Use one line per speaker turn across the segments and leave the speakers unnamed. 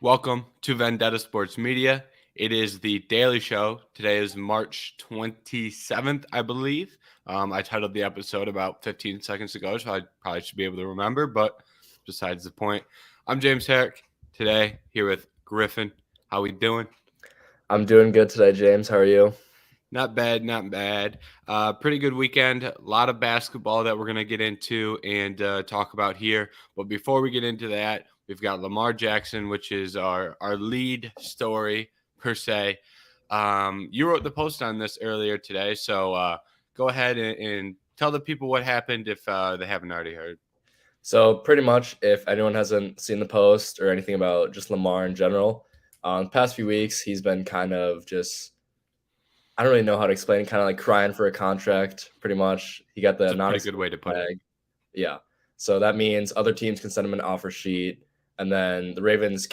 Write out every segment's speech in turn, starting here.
Welcome to Vendetta Sports Media. It is the daily show. Today is March 27th, I believe. I titled the episode about 15 seconds ago, so I probably should be able to remember, but besides the point. I'm James Herrick, today here with Griffin. How we doing?
I'm doing good today, James. How are you?
Not bad, not bad. Pretty good weekend. A lot of basketball that we're going to get into and talk about here. But before we get into that, we've got Lamar Jackson, which is our lead story per se. You wrote the post on this earlier today, so go ahead and tell the people what happened if they haven't already heard.
So, pretty much, if anyone hasn't seen the post or anything about just Lamar in general, the past few weeks, he's been kind of just, I don't really know how to explain, kind of like crying for a contract, pretty much. He got
It's
the
a
non
pretty good way to put it.
tag. Yeah. So that means other teams can send him an offer sheet, and then the Ravens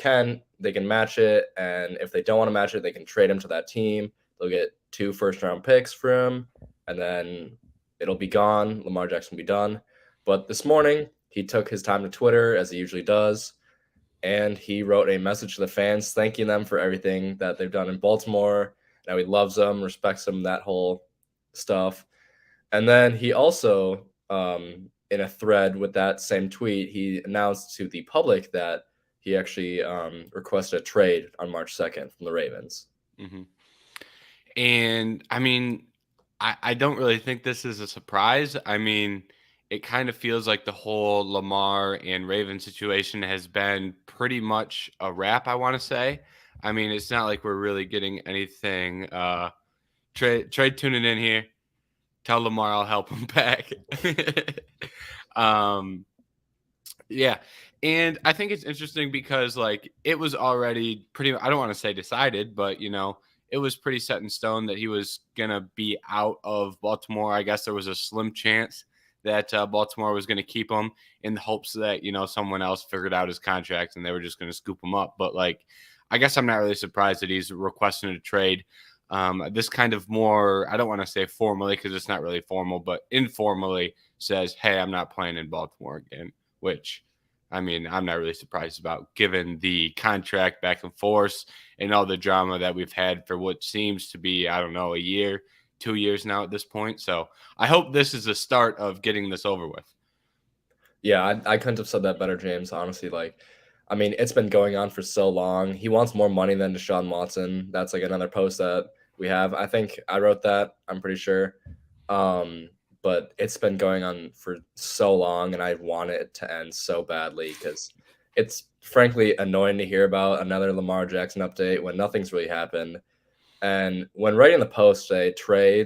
they can match it. And if they don't want to match it, they can trade him to that team. They'll get 2 first-round picks for him, and then it'll be gone. Lamar Jackson will be done. But this morning, he took his time to Twitter, as he usually does, and he wrote a message to the fans thanking them for everything that they've done in Baltimore. Now he loves them, respects them, that whole stuff. And then he also, in a thread with that same tweet, he announced to the public that he actually requested a trade on March 2nd from the Ravens.
Mm-hmm. And I mean, I don't really think this is a surprise. I mean, it kind of feels like the whole Lamar and Raven situation has been pretty much a wrap, I want to say. I mean, it's not like we're really getting anything. Trey tuning in here. Tell Lamar I'll help him back. um, yeah. And I think it's interesting because like it was already pretty I don't want to say decided, but it was pretty set in stone that he was going to be out of Baltimore. I guess there was a slim chance that Baltimore was going to keep him in the hopes that, someone else figured out his contract and they were just going to scoop him up. But like, I guess I'm not really surprised that he's requesting a trade. This kind of more, I don't want to say formally because it's not really formal, but informally says, hey, I'm not playing in Baltimore again, which I mean, I'm not really surprised about given the contract back and forth and all the drama that we've had for what seems to be, I don't know, a year, 2 years now at this point. So I hope this is the start of getting this over with.
Yeah, I couldn't have said that better, James. Honestly, I mean, it's been going on for so long. He wants more money than Deshaun Watson. That's like another post that we have. I think I wrote that. I'm pretty sure. But it's been going on for so long, and I want it to end so badly because it's frankly annoying to hear about another Lamar Jackson update when nothing's really happened. And when writing the post today, Trey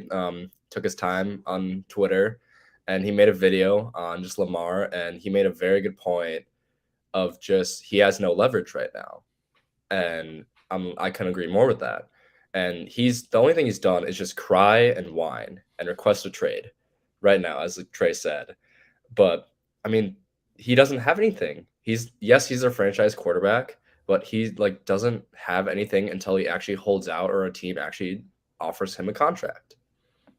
took his time on Twitter, and he made a video on just Lamar, and he made a very good point of just he has no leverage right now, and I couldn't agree more with that. And he's the only thing he's done is just cry and whine and request a trade right now, as Trey said. But I mean, he doesn't have anything. He's a franchise quarterback, but he like doesn't have anything until he actually holds out or a team actually offers him a contract.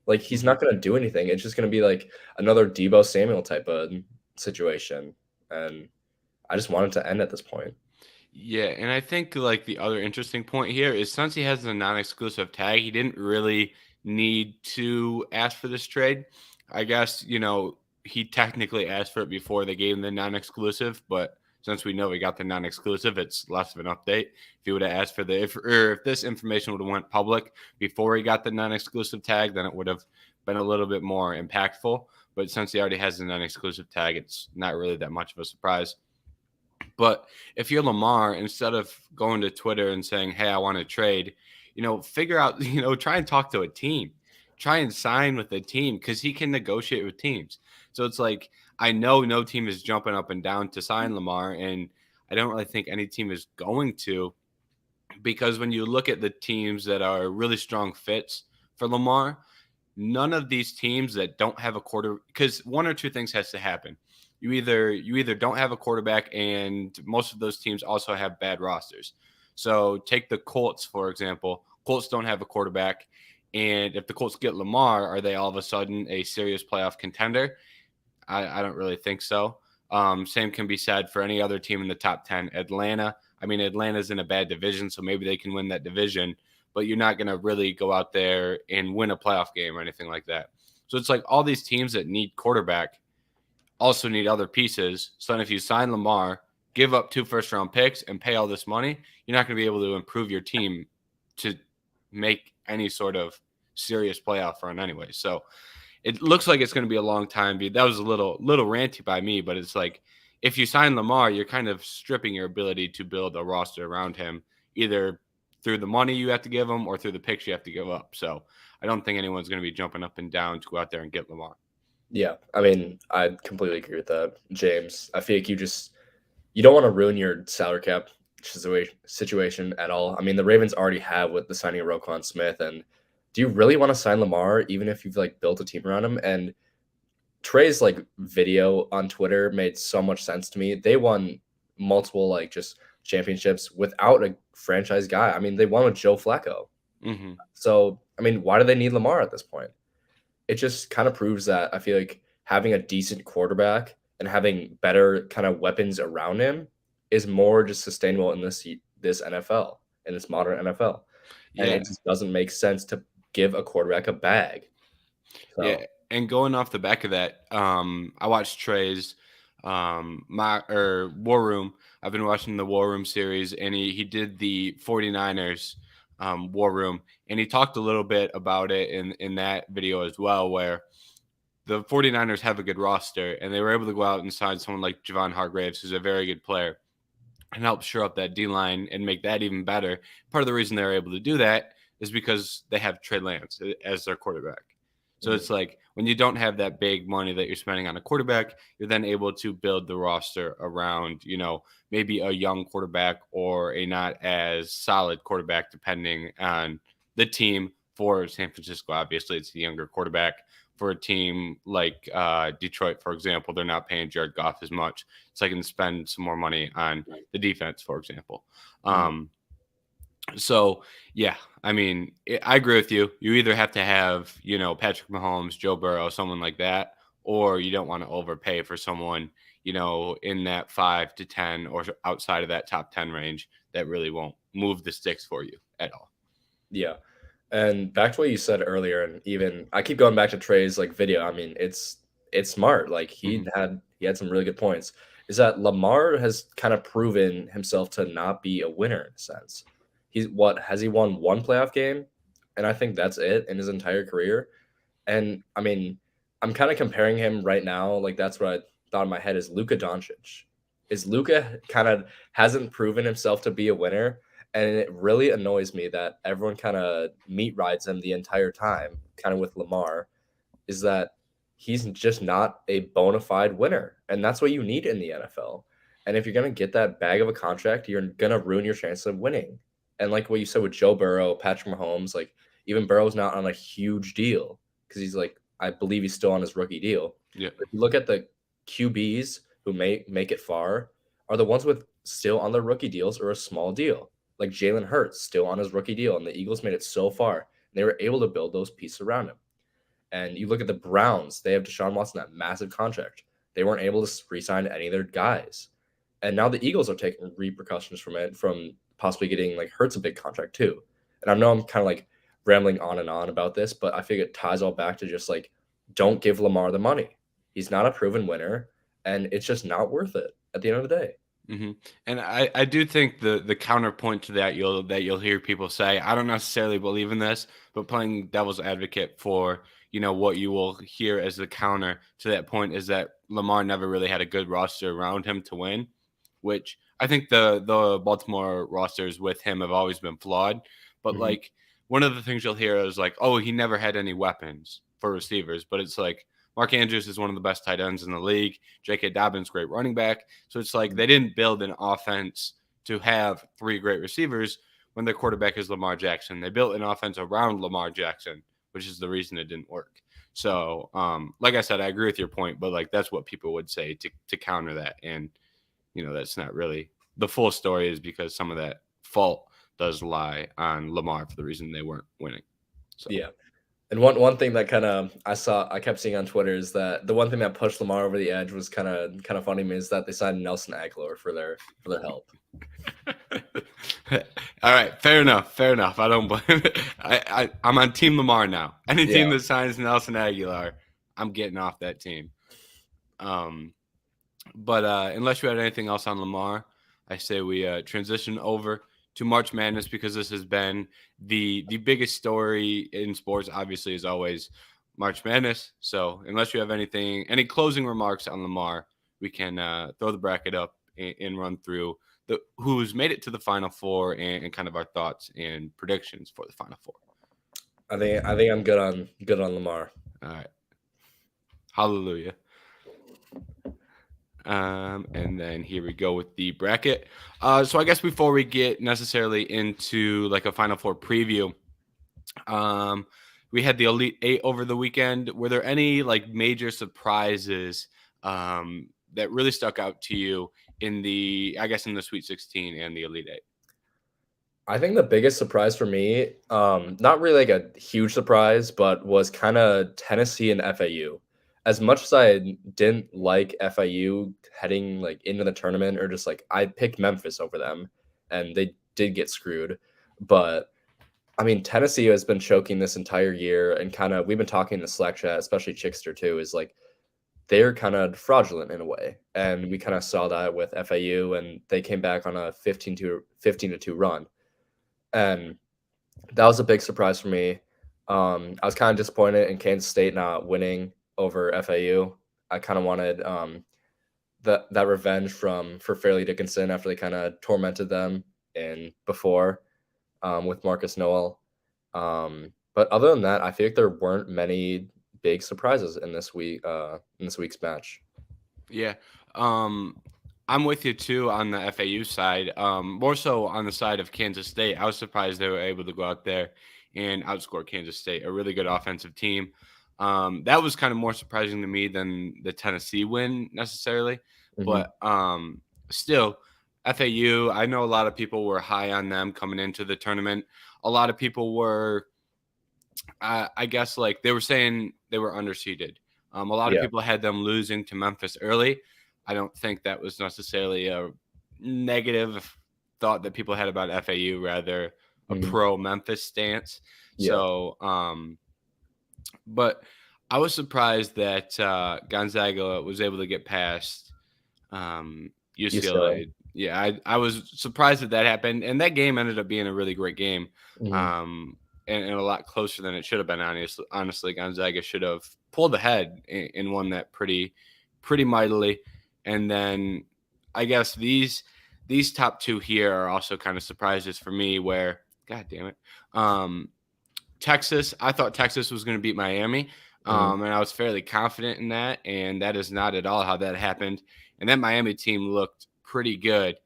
Like he's not going to do anything. It's just going to be like another Debo Samuel type of situation, and I just want it to end at this point.
Yeah, and I think like the other interesting point here is since he has the non-exclusive tag, he didn't really need to ask for this trade. I guess, he technically asked for it before they gave him the non-exclusive, but since we know he got the non-exclusive, it's less of an update. If he would have asked for if this information would have went public before he got the non-exclusive tag, then it would have been a little bit more impactful. But since he already has the non-exclusive tag, it's not really that much of a surprise. But if you're Lamar, instead of going to Twitter and saying, hey, I want to trade, figure out, try and talk to a team. Try and sign with a team because he can negotiate with teams. So it's like, I know no team is jumping up and down to sign Lamar, and I don't really think any team is going to because when you look at the teams that are really strong fits for Lamar, none of these teams that don't have a quarter because one or two things has to happen. You either don't have a quarterback, and most of those teams also have bad rosters. So take the Colts, for example. Colts don't have a quarterback. And if the Colts get Lamar, are they all of a sudden a serious playoff contender? I don't really think so. Same can be said for any other team in the top 10. Atlanta, I mean, Atlanta's in a bad division, so maybe they can win that division, but you're not going to really go out there and win a playoff game or anything like that. So it's like all these teams that need quarterback also need other pieces. So then if you sign Lamar, give up 2 first-round picks, and pay all this money, you're not going to be able to improve your team to make any sort of serious playoff run anyway. So it looks like it's going to be a long time. That was a little ranty by me, but it's like if you sign Lamar, you're kind of stripping your ability to build a roster around him, either through the money you have to give him or through the picks you have to give up. So I don't think anyone's going to be jumping up and down to go out there and get Lamar.
Yeah, I mean, I completely agree with that, James. I feel like you don't want to ruin your salary cap situation at all. I mean, the Ravens already have with the signing of Roquan Smith, and do you really want to sign Lamar even if you've like built a team around him? And Trey's like video on Twitter made so much sense to me. They won multiple like just championships without a franchise guy. I mean, they won with Joe Flacco.
Mm-hmm.
So, I mean, why do they need Lamar at this point? It just kind of proves that I feel like having a decent quarterback and having better kind of weapons around him is more just sustainable in this NFL, in this modern NFL. And
Yeah.
it just doesn't make sense to give a quarterback a bag.
Yeah,
So,
and going off the back of that, I watched Trey's War Room. I've been watching the War Room series, and he did the 49ers War Room, and he talked a little bit about it in that video as well, where the 49ers have a good roster, and they were able to go out and sign someone like Javon Hargraves, who's a very good player, and help shore up that D line and make that even better. Part of the reason they're able to do that is because they have Trey Lance as their quarterback. So
mhm.
it's like when you don't have that big money that you're spending on a quarterback, you're then able to build the roster around, maybe a young quarterback or a not as solid quarterback, depending on the team. For San Francisco, obviously, it's the younger quarterback. For a team like Detroit, for example, they're not paying Jared Goff as much, so I can spend some more money on the defense, for example.
Mhm.
So yeah, I mean, I agree with you. You either have to have, Patrick Mahomes, Joe Burrow, someone like that, or you don't want to overpay for someone, in that 5 to 10 or outside of that top 10 range that really won't move the sticks for you at all.
Yeah. And back to what you said earlier, and even I keep going back to Trey's like video. I mean, it's smart. Like
Hmm.
he had some really good points. Is that Lamar has kind of proven himself to not be a winner in a sense. He's what has he won one playoff game? And I think that's it in his entire career. And I mean, I'm kind of comparing him right now. Like that's what I thought in my head is Luka Doncic. Is Luka kind of hasn't proven himself to be a winner, and it really annoys me that everyone kind of meat rides him the entire time, kind of with Lamar, is that he's just not a bona fide winner. And that's what you need in the NFL. And if you're going to get that bag of a contract, you're going to ruin your chance of winning. And like what you said with Joe Burrow, Patrick Mahomes, like even Burrow's not on a huge deal because he's like, I believe he's still on his rookie deal.
Yeah.
But if you look at the QBs who make it far, are the ones with still on their rookie deals or a small deal. Like Jalen Hurts, still on his rookie deal, and the Eagles made it so far. And they were able to build those pieces around him. And you look at the Browns, they have Deshaun Watson, that massive contract. They weren't able to re-sign any of their guys. And now the Eagles are taking repercussions from it, from possibly getting like Hurts a big contract too. And I know I'm kind of like rambling on and on about this, but I think it ties all back to just like, don't give Lamar the money. He's not a proven winner, and it's just not worth it at the end of the day.
Hmm. And I do think the counterpoint to that you'll hear people say, I don't necessarily believe in this, but playing devil's advocate for what you will hear as the counter to that point is that Lamar never really had a good roster around him to win, which I think the Baltimore rosters with him have always been flawed. But
Mhm.
like one of the things you'll hear is like, oh, he never had any weapons for receivers, but it's like Mark Andrews is one of the best tight ends in the league. J.K. Dobbins, great running back. So it's like they didn't build an offense to have 3 great receivers when their quarterback is Lamar Jackson. They built an offense around Lamar Jackson, which is the reason it didn't work. So, like I said, I agree with your point, but like that's what people would say to counter that, and that's not really the full story. Is because some of that fault does lie on Lamar for the reason they weren't winning. So,
Yeah. And one thing that I kept seeing on Twitter is that the one thing that pushed Lamar over the edge was kind of funny to me is that they signed Nelson Aguilar for their help.
All right, fair enough. Fair enough. I don't blame. I'm on Team Lamar now. Any
Yeah,
team that signs Nelson Aguilar, I'm getting off that team. Um, but unless you had anything else on Lamar, I say we transition over to March Madness because this has been the biggest story in sports. Obviously, is always March Madness. So unless you have any closing remarks on Lamar, we can throw the bracket up and run through who's made it to the Final Four and kind of our thoughts and predictions for the Final Four.
I think I'm good on Lamar.
All right, hallelujah. And then here we go with the bracket. So I guess before we get necessarily into like a Final Four preview, um, we had the Elite Eight over the weekend. Were there any like major surprises that really stuck out to you in the Sweet 16 and the Elite Eight?
I think the biggest surprise for me, not really like a huge surprise, but was kind of Tennessee and FAU. As much as I didn't like FIU heading like into the tournament, or just like I picked Memphis over them, and they did get screwed. But I mean, Tennessee has been choking this entire year, and kind of we've been talking in the Slack chat, especially Chickster too, is like they're kind of fraudulent in a way, and we kind of saw that with FAU, and they came back on a 15-2 run, and that was a big surprise for me. I was kind of disappointed in Kansas State not winning over FAU. I kind of wanted that revenge for Fairleigh Dickinson after they kind of tormented them in before with Marcus Noel. But other than that, I feel like there weren't many big surprises in this week's match.
Yeah. Um, I'm with you too on the FAU side. More so on the side of Kansas State. I was surprised they were able to go out there and outscore Kansas State, a really good offensive team. That was kind of more surprising to me than the Tennessee win necessarily.
Mhm.
But still, FAU, I know a lot of people were high on them coming into the tournament. A lot of people were, I guess, like they were saying they were underseeded. A lot of
Yeah.
people had them losing to Memphis early. I don't think that was necessarily a negative thought that people had about FAU, rather a
Mhm.
pro Memphis stance.
Yeah.
So, but I was surprised that Gonzaga was able to get past
UCLA.
UCLA. Yeah, I was surprised that happened, and that game ended up being a really great game,
Mhm.
um, and a lot closer than it should have been. Honestly, Gonzaga should have pulled ahead and won that pretty mightily. And then I guess these top two here are also kind of surprises for me. Where, God damn it, um, Texas. I thought Texas was going to beat Miami,
Mhm.
and I was fairly confident in that. And that is not at all how that happened. And that Miami team looked pretty good.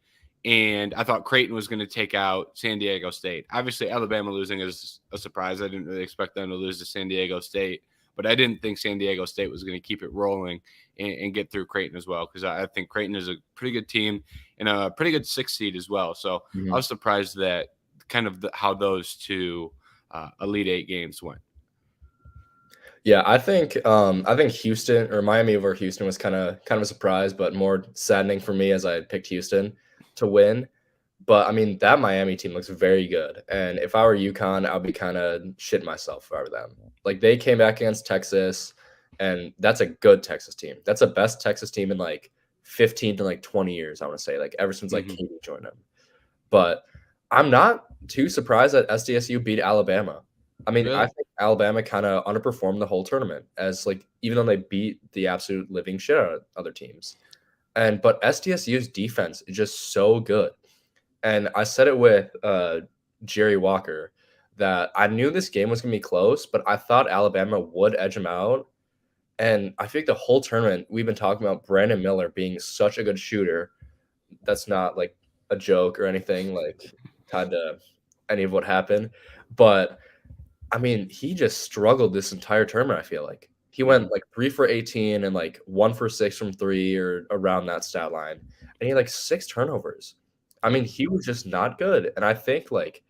And I thought Creighton was going to take out San Diego State. Obviously, Alabama losing is a surprise. I didn't really expect them to lose to San Diego State, but I didn't think San Diego State was going to keep it rolling and get through Creighton as well, because I think Creighton is a pretty good team and a pretty good 6 seed as well. So I
Mhm.
was surprised that kind of how those two Elite Eight games went.
Yeah, I think Houston or Miami over Houston was kind of a surprise, but more saddening for me as I picked Houston to win. But I mean, that Miami team looks very good, and if I were UConn, I'd be kind of shitting myself if I were them. Like they came back against Texas, and that's a good Texas team. That's the best Texas team in like 15 to like 20 years. I want to say like ever since like
Mm-hmm.
Katie joined them. But I'm not too surprised that SDSU beat Alabama. I mean, I
Really?
think Alabama kind of underperformed the whole tournament as like even though they beat the absolute living shit out of other teams. And but SDSU's defense is just so good. And I said it with Jerry Walker that I knew this game was going to be close, but I thought Alabama would edge them out. And I think the whole tournament we've been talking about Brandon Miller being such a good shooter. That's not like a joke or anything like tied to any of what happened. But I mean, he just struggled this entire tournament. I feel like he
Mm-hmm.
went like 3 for 18 and like 1 for 6 from three or around that stat line, and he had like 6 turnovers. I mean,
Damn.
he was just not good. And I think like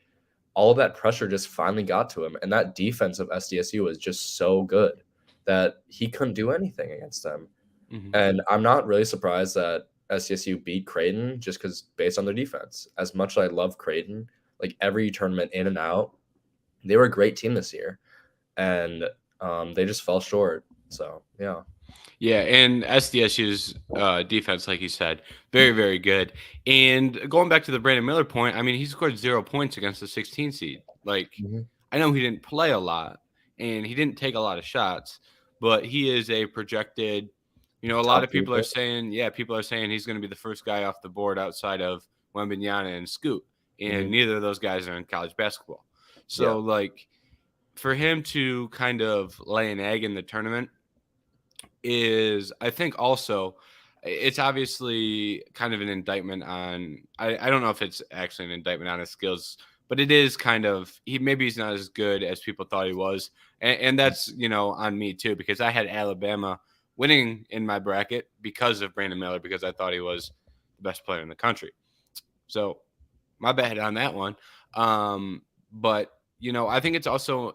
all of that pressure just finally got to him. And that defense of SDSU was just so good that he couldn't do anything against them.
Mhm.
And I'm not really surprised that SDSU beat Creighton just because based on their defense. As much as I love Creighton, like every tournament in and out, they were a great team this year. And they just fell short. So, yeah.
Yeah, and SDSU's defense, like you said, very, very good. And going back to the Brandon Miller point, I mean, he scored 0 points against the 16 seed. Like,
Mhm.
I know he didn't play a lot and he didn't take a lot of shots, but he is a projected, a lot
Top
of
three
people are
pick.
saying, yeah, people are saying he's going to be the first guy off the board outside of Wembanyama and Scoot. And
Mhm.
neither of those guys are in college basketball.
Yeah.
So, like, for him to kind of lay an egg in the tournament is, I think, also it's obviously kind of an indictment on, I don't know if it's actually an indictment on his skills, but it is kind of, he's not as good as people thought he was. And that's, on me too, because I had Alabama winning in my bracket because of Brandon Miller, because I thought he was the best player in the country. So my bad on that one. But I think it's also,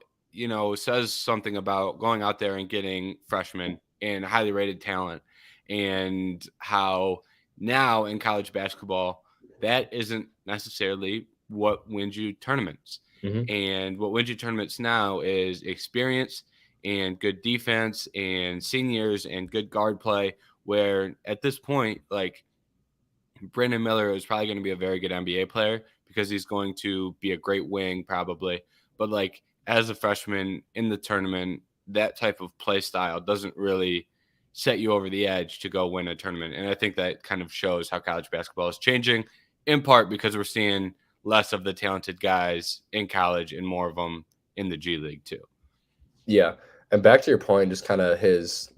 says something about going out there and getting freshmen and highly rated talent, and how now in college basketball that isn't necessarily what wins you tournaments.
Mhm.
And what wins you tournaments now is experience and good defense and seniors and good guard play. Where at this point, like, Brandon Miller is probably going to be a very good NBA player because he's going to be a great wing, probably. But like as a freshman in the tournament, that type of play style doesn't really set you over the edge to go win a tournament. And I think that kind of shows how college basketball is changing, in part because we're seeing less of the talented guys in college and more of them in the G League too.
Yeah. And back to your point, just kind of his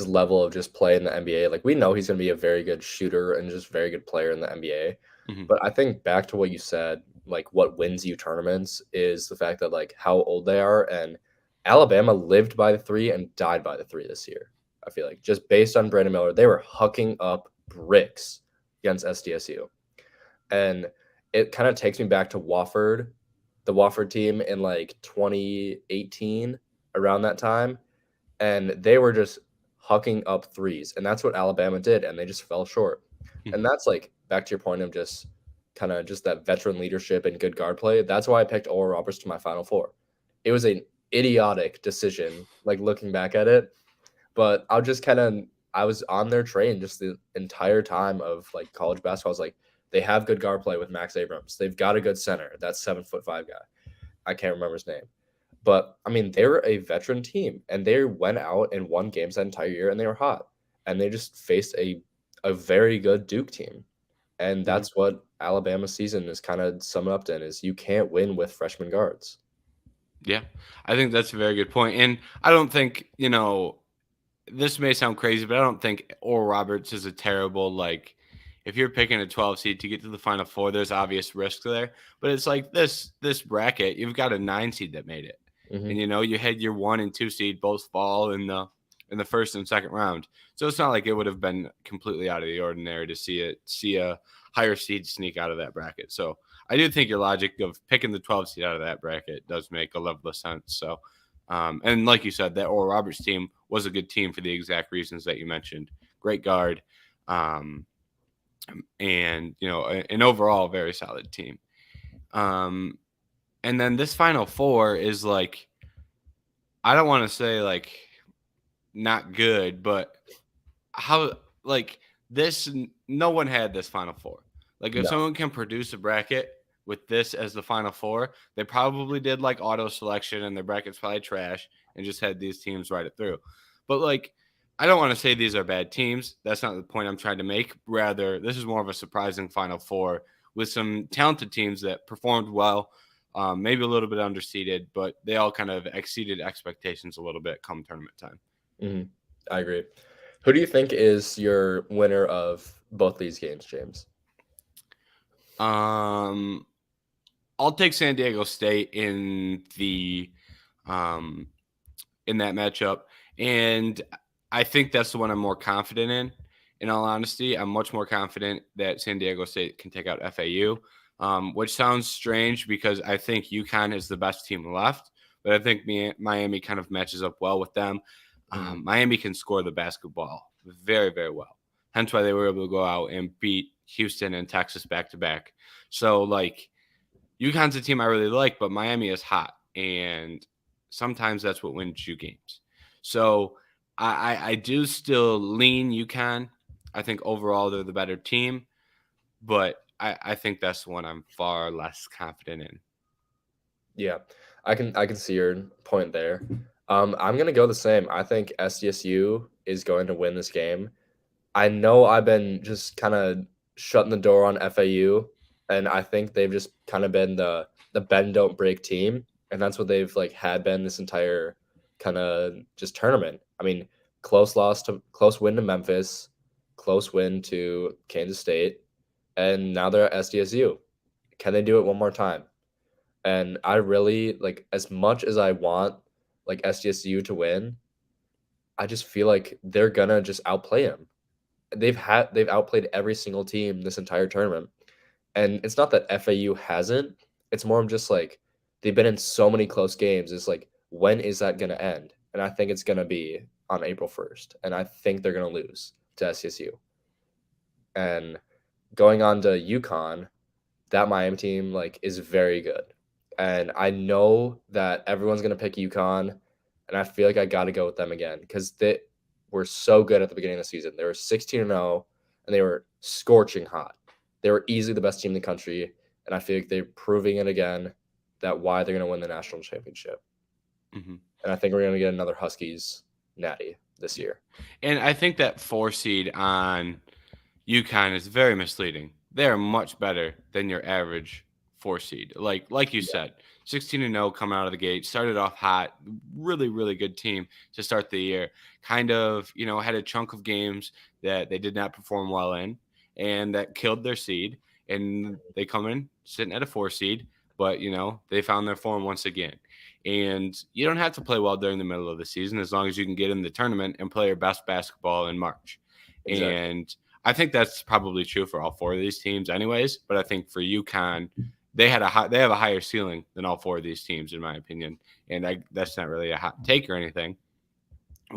level of just play in the NBA. Like we know he's going to be a very good shooter and just very good player in the NBA.
Mm-hmm.
But I think back to what you said, like what wins you tournaments is the fact that like how old they are, and Alabama lived by the three and died by the three this year. I feel like just based on Brandon Miller, they were hucking up bricks against SDSU. And it kind of takes me back to Wofford, the Wofford team in like 2018, around that time, and they were just hucking up threes, and that's what Alabama did, and they just fell short. And
Mm-hmm.
that's like back to your point of just kind of just that veteran leadership and good guard play. That's why I picked Oral Roberts to my Final Four. It was an idiotic decision, like looking back at it, but I'll just kind of I was on their train just the entire time of like college basketball. I was like, they have good guard play with Max Abrams. They've got a good center. That's 7'5" guy. I can't remember his name. But I mean, they were a veteran team and they went out and won games that entire year and they were hot. And they just faced a very good Duke team. And
Mm-hmm.
that's what Alabama's season is kind of summed up in is you can't win with freshman guards.
Yeah, I think that's a very good point. And I don't think, this may sound crazy, but I don't think Oral Roberts is a terrible, like, if you're picking a 12 seed to get to the Final Four, there's obvious risk there. But it's like this bracket, you've got a 9 seed that made it,
Hmm.
and you had your 1 and 2 seed both fall in the first and second round. So it's not like it would have been completely out of the ordinary to see a higher seed sneak out of that bracket. So I do think your logic of picking the 12 seed out of that bracket does make a level of sense. So. And like you said, that Oral Roberts team was a good team for the exact reasons that you mentioned. Great guard, um, and an overall very solid team. Um, and then this Final Four is like, I don't want to say like not good, but how, like, this, no one had this Final Four. Like, if
No.
someone can produce a bracket with this as the Final Four, they probably did like auto selection and their bracket's probably trash and just had these teams write it through. But like, I don't want to say these are bad teams. That's not the point I'm trying to make. Rather, this is more of a surprising Final Four with some talented teams that performed well, maybe a little bit underseeded, but they all kind of exceeded expectations a little bit come tournament time.
Hmm. I agree. Who do you think is your winner of both these games, James?
Um, I'll take San Diego State um in that matchup, and I think that's the one I'm more confident in. In all honesty, I'm much more confident that San Diego State can take out FAU. which sounds strange because I think UConn is the best team left, but I think Miami kind of matches up well with them.
Mhm.
Miami can score the basketball very, very well. Hence why they were able to go out and beat Houston and Texas back to back. So, like, UConn's a team I really like, but Miami is hot, and sometimes that's what wins you games. So, I do still lean UConn. I think overall they're the better team, but I think that's the one I'm far less confident in.
Yeah, I can see your point there. I'm gonna go the same. I think SDSU is going to win this game. I know I've been just kind of shutting the door on FAU, and I think they've just kind of been the bend don't break team, and that's what they've like had been this entire kind of just tournament. I mean, close win to Memphis, close win to Kansas State, and now they're at SDSU. Can they do it one more time? And I really like as much as I want like SDSU to win, I just feel like they're gonna just outplay them. They've outplayed every single team this entire tournament. And it's not that FAU hasn't. It's more of just like they've been in so many close games. It's like when is that gonna end? And I think it's gonna be on April 1st. And I think they're gonna lose to SDSU. And going on to UConn, that Miami team like is very good. And I know that everyone's gonna pick UConn, and I feel like I gotta go with them again because they were so good at the beginning of the season. They were 16-0 and they were scorching hot. They were easily the best team in the country, and I feel like they're proving it again that why they're gonna win the national championship.
Mm-hmm.
And I think we're gonna get another Huskies natty this year.
And I think that 4 seed on UConn is very misleading. They are much better than your average 4 seed. Like you
Yeah,
said, 16-0 coming out of the gate, started off hot, really really good team to start the year. Kind of, had a chunk of games that they did not perform well in and that killed their seed, and they come in sitting at a 4 seed, but they found their form once again. And you don't have to play well during the middle of the season as long as you can get in the tournament and play your best basketball in March.
exactly.
And I think that's probably true for all 4 of these teams, anyways. But I think for UConn, they have a higher ceiling than all 4 of these teams, in my opinion. And that's not really a hot take or anything.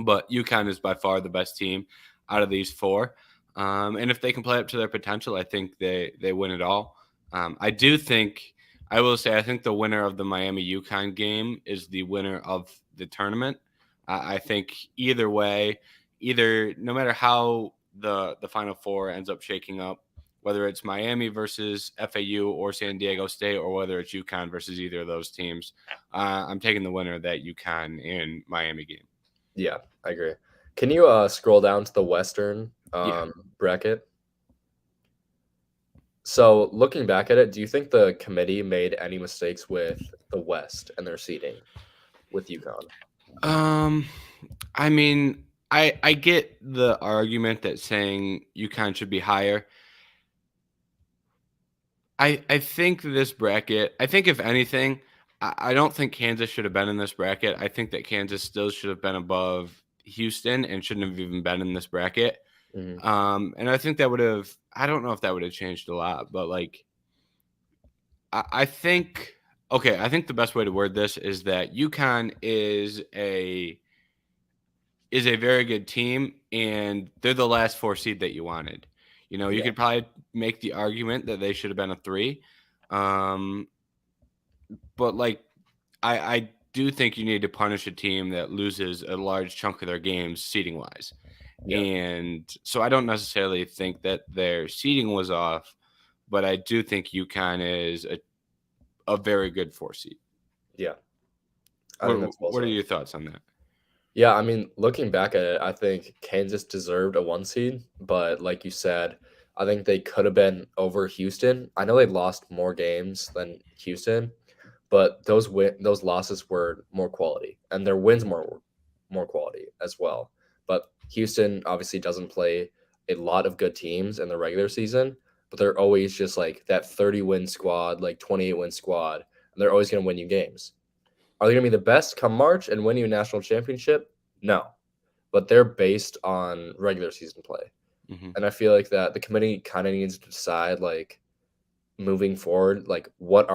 But UConn is by far the best team out of these 4. And if they can play up to their potential, I think they win it all. I will say, I think the winner of the Miami UConn game is the winner of the tournament. I think either way, no matter how the Final Four ends up shaking up, whether it's Miami versus FAU or San Diego State, or whether it's UConn versus either of those teams, I'm taking the winner of that UConn and Miami game.
Yeah, I agree. Can you scroll down to the Western
Yeah.
bracket? So looking back at it, do you think the committee made any mistakes with the West and their seating with UConn?
Um, I mean, I get the argument that saying UConn should be higher. I think this bracket, I think if anything, I don't think Kansas should have been in this bracket. I think that Kansas still should have been above Houston and shouldn't have even been in this bracket.
Mhm.
And I think I don't know if that would have changed a lot, but like, I think, okay, I think the best way to word this is that UConn is a very good team, and they're the last 4 seed that you wanted. You
Yeah,
could probably make the argument that they should have been a 3. Um, but like, I do think you need to punish a team that loses a large chunk of their games seeding wise.
yeah,
And so I don't necessarily think that their seeding was off, but I do think UConn is a very good 4 seed.
yeah. I think
What,
that's well
what are
said.
your thoughts on that?
Yeah, I mean, looking back at it, I think Kansas deserved a 1 seed, but like you said, I think they could have been over Houston. I know they lost more games than Houston, but those losses were more quality, and their wins more quality as well. But Houston obviously doesn't play a lot of good teams in the regular season, but they're always just like that 30-win squad, like 28-win squad, and they're always going to win you games. Are they going to be the best come March and win you a national championship? No, but they're based on regular season play.
Hmm.
And I feel like that the committee kind of needs to decide like moving forward, like what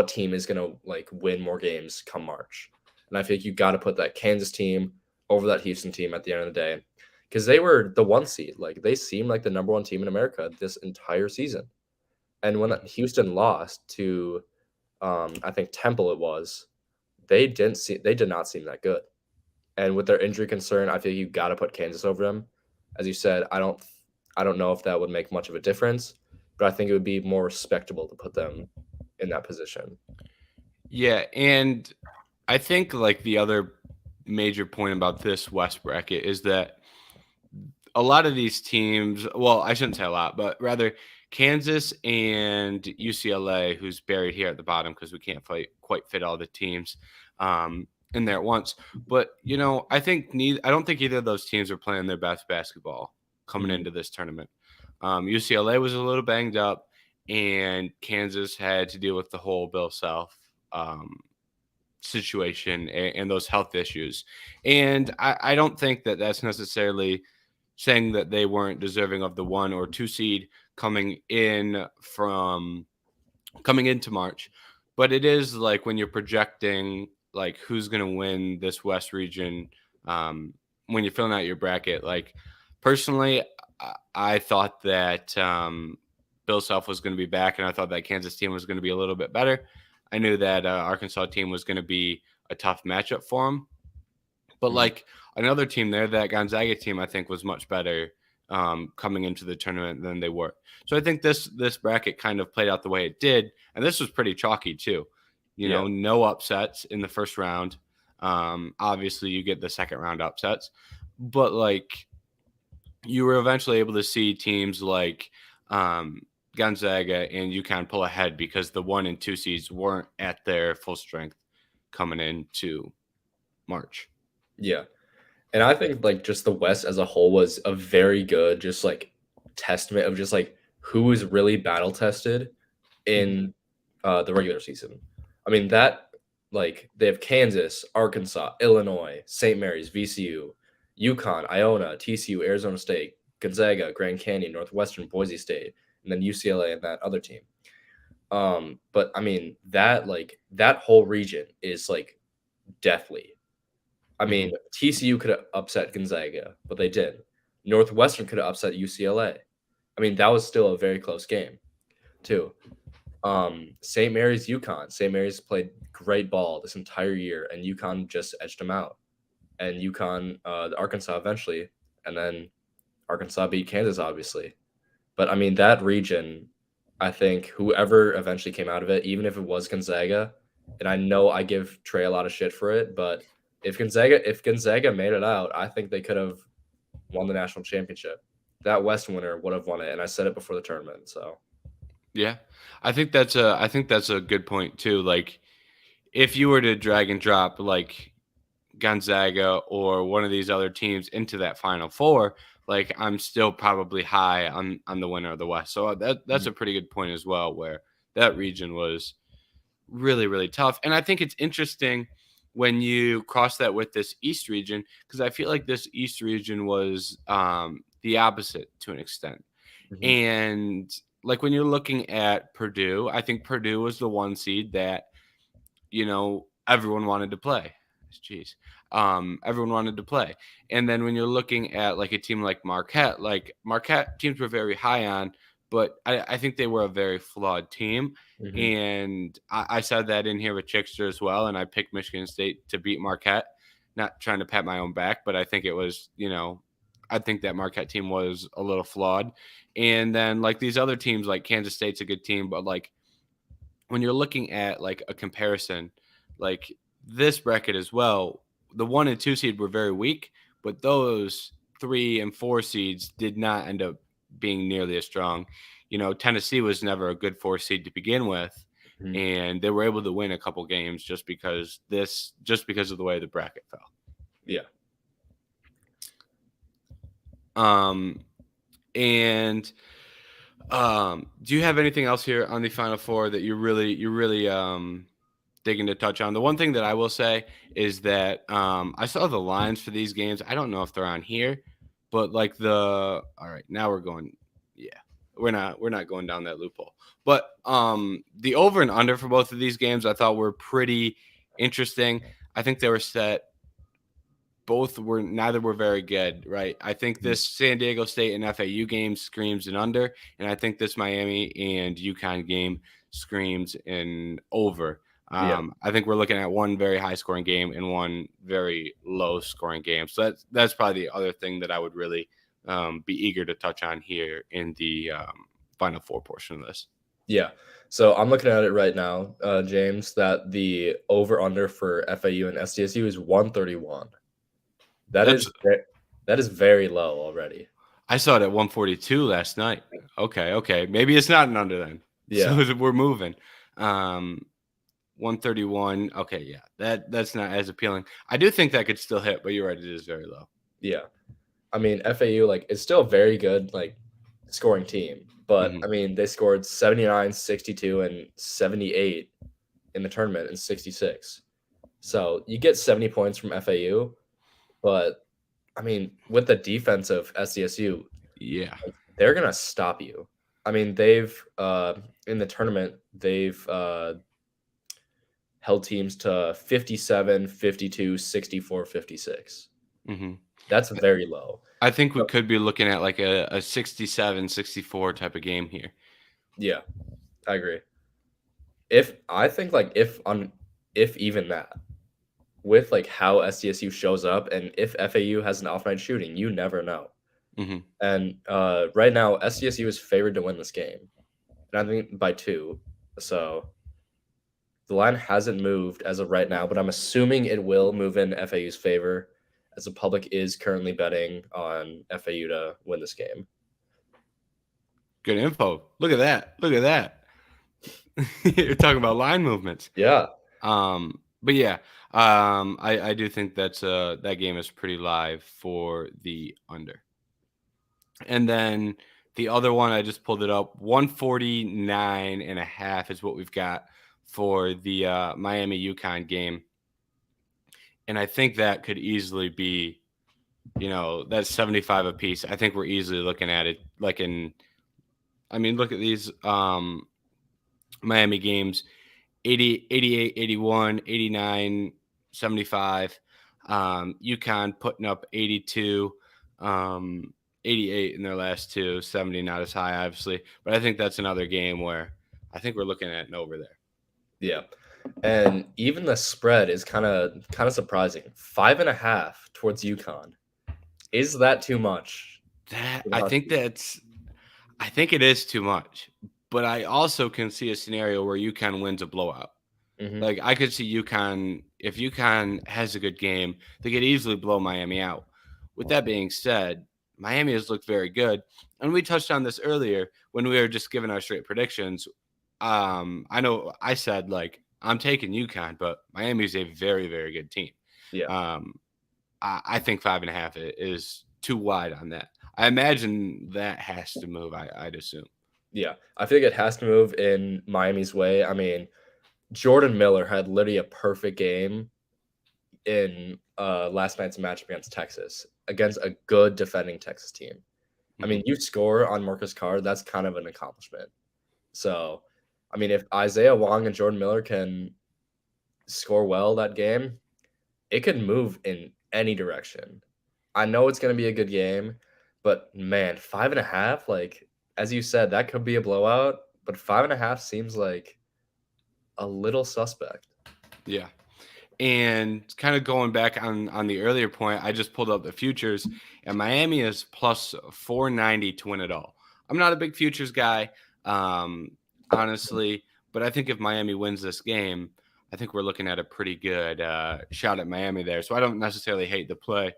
team is gonna like win more games come March. And I think you got to put that Kansas team over that Houston team at the end of the day, because they were the 1 seed. Like they seemed like the number one team in America this entire season. And when
Mhm.
Houston lost to, I think Temple, it was, they did not seem that good. And with their injury concern, I feel you got to put Kansas over them. As you said, I don't know if that would make much of a difference, but I think it would be more respectable to put them in that position.
Yeah, and I think like the other major point about this West bracket is that a lot of these teams, well, I shouldn't say a lot, but rather Kansas and UCLA, who's buried here at the bottom because we can't quite fit all the teams in there at once. But I don't think either of those teams are playing their best basketball coming
Mhm.
into this tournament. UCLA was a little banged up, and Kansas had to deal with the whole Bill Self situation and those health issues. And I don't think that that's necessarily saying that they weren't deserving of the 1 or 2 seed coming in from coming into March. But it is like when you're projecting like who's going to win this West region when you're filling out your bracket. Like personally, I thought that Bill Self was going to be back, and I thought that Kansas team was going to be a little bit better. I knew that Arkansas team was going to be a tough matchup for them, but
Mhm.
like another team there, that Gonzaga team, I think was much better coming into the tournament than they were. So I think this bracket kind of played out the way it did, and this was pretty chalky too.
Yeah.
No upsets in the first round. Obviously, you get the second round upsets, but like you were eventually able to see teams like Gonzaga and UConn pull ahead because the 1 and 2 seeds weren't at their full strength coming into March.
Yeah. And I think like just the West as a whole was a very good just like testament of just like who is really battle tested
Mhm.
in the regular season. I mean that like they have Kansas, Arkansas, Illinois, St. Mary's, VCU, UConn, Iona, TCU, Arizona State, Gonzaga, Grand Canyon, Northwestern, Boise State, and then UCLA and that other team. But I mean that like that whole region is like deathly. I mean,
Mhm.
TCU could have upset Gonzaga, but they did. Northwestern could have upset UCLA. I mean, that was still a very close game, too. St. Mary's, UConn. St. Mary's played great ball this entire year, and UConn just edged them out. And UConn, Arkansas eventually, and then Arkansas beat Kansas, obviously. But I mean, that region, I think whoever eventually came out of it, even if it was Gonzaga, and I know I give Trey a lot of shit for it, but if Gonzaga made it out, I think they could have won the national championship. That West winner would have won it, and I said it before the tournament. So
Yeah. I think that's a good point too. Like if you were to drag and drop like Gonzaga or one of these other teams into that final four, like I'm still probably high on the winner of the West. So that's
mhm.
a pretty good point as well where that region was really really tough. And I think it's interesting when you cross that with this East region because I feel like this East region was the opposite to an extent.
Mhm.
And like when you're looking at Purdue, I think Purdue was the 1 seed that, everyone wanted to play. Jeez. Everyone wanted to play. And then when you're looking at like a team like Marquette teams were very high on, but I think they were a very flawed team.
Mhm.
And I said that in here with Chickster as well. And I picked Michigan State to beat Marquette. Not trying to pat my own back, but I think it was, I think that Marquette team was a little flawed. And then like these other teams, like Kansas State's a good team, but like when you're looking at like a comparison, like this bracket as well, the 1 and 2 seed were very weak, but those 3 and 4 seeds did not end up being nearly as strong. Tennessee was never a good 4 seed to begin with,
Mhm.
and they were able to win a couple games just because of the way the bracket fell.
Yeah.
Um, and do you have anything else here on the Final Four that you're really digging to touch on? The one thing that I will say is that I saw the lines for these games. I don't know if they're on here, but like all right, now we're going. Yeah. we're not going down that loophole. But the over and under for both of these games I thought were pretty interesting. I think they were set. Both were neither were very good, right? I think
Mhm.
this San Diego State and FAU game screams an under, and I think this Miami and UConn game screams an over.
Yeah.
I think we're looking at one very high scoring game and one very low scoring game. So that's probably the other thing that I would really be eager to touch on here in the Final Four portion of this.
Yeah. So I'm looking at it right now, James, that the over under for FAU and SDSU is 131. That
That's
is that is very low already.
I saw it at 142 last night. Okay. Maybe it's not an under then.
Yeah.
So we're moving. 131. Okay, yeah. That's not as appealing. I do think that could still hit, but you're right, it is very low.
Yeah. I mean, FAU like it's still a very good like scoring team, but
Mhm.
I mean, they scored 79, 62 and 78 in the tournament and 66. So, you get 70 points from FAU, but I mean, with the defense of SDSU,
Yeah.
like, they're going to stop you. I mean, they've in the tournament, they've held teams to 57, 52, 64, 56.
Mhm.
That's very low.
I think we could be looking at like a 67, 64 type of game here.
Yeah, I agree. If I think like if even that with like how SDSU shows up and if FAU has an off night shooting, you never know.
Mhm.
And right now SDSU is favored to win this game, and I think by 2. So the line hasn't moved as of right now, but I'm assuming it will move in FAU's favor, as the public is currently betting on FAU to win this game.
Good info. Look at that. Look at that. You're talking about line movements.
Yeah,
But yeah, I do think that game is pretty live for the under. And then the other one, I just pulled it up. 149.5 is what we've got for the Miami UConn game. And I think that could easily be, that's 75 apiece. I think we're easily looking at it look at these Miami games 80, 88, 81, 89, 75. UConn putting up 82. 88 in their last two, 70 not as high, obviously. But I think that's another game where I think we're looking at an over there.
yeah. And even the spread is kind of surprising. 5.5 towards UConn. Is that too much?
That
For the
I think
Huskies?
I think it is too much. But I also can see a scenario where UConn wins a blowout.
Mhm.
Like I could see UConn if UConn has a good game, they could easily blow Miami out. With that being said, Miami has looked very good, and we touched on this earlier when we were just giving our straight predictions. I know I said like I'm taking UConn, but Miami is a very very good team.
Yeah.
Um, I think 5.5 is too wide on that. I imagine that has to move. I'd assume.
Yeah. I think it has to move in Miami's way. I mean, Jordan Miller had literally a perfect game in last night's match against Texas, against a good defending Texas team. I
Hmm.
mean, you score on Marcus Carr, that's kind of an accomplishment. So, I mean, if Isaiah Wong and Jordan Miller can score well that game, it could move in any direction. I know it's going to be a good game, but man, 5.5, like as you said, that could be a blowout. But 5.5 seems like a little suspect.
Yeah. And kind of going back on the earlier point, I just pulled up the futures, and Miami is plus 490 to win it all. I'm not a big futures guy, honestly, but I think if Miami wins this game, I think we're looking at a pretty good shot at Miami there. So I don't necessarily hate the play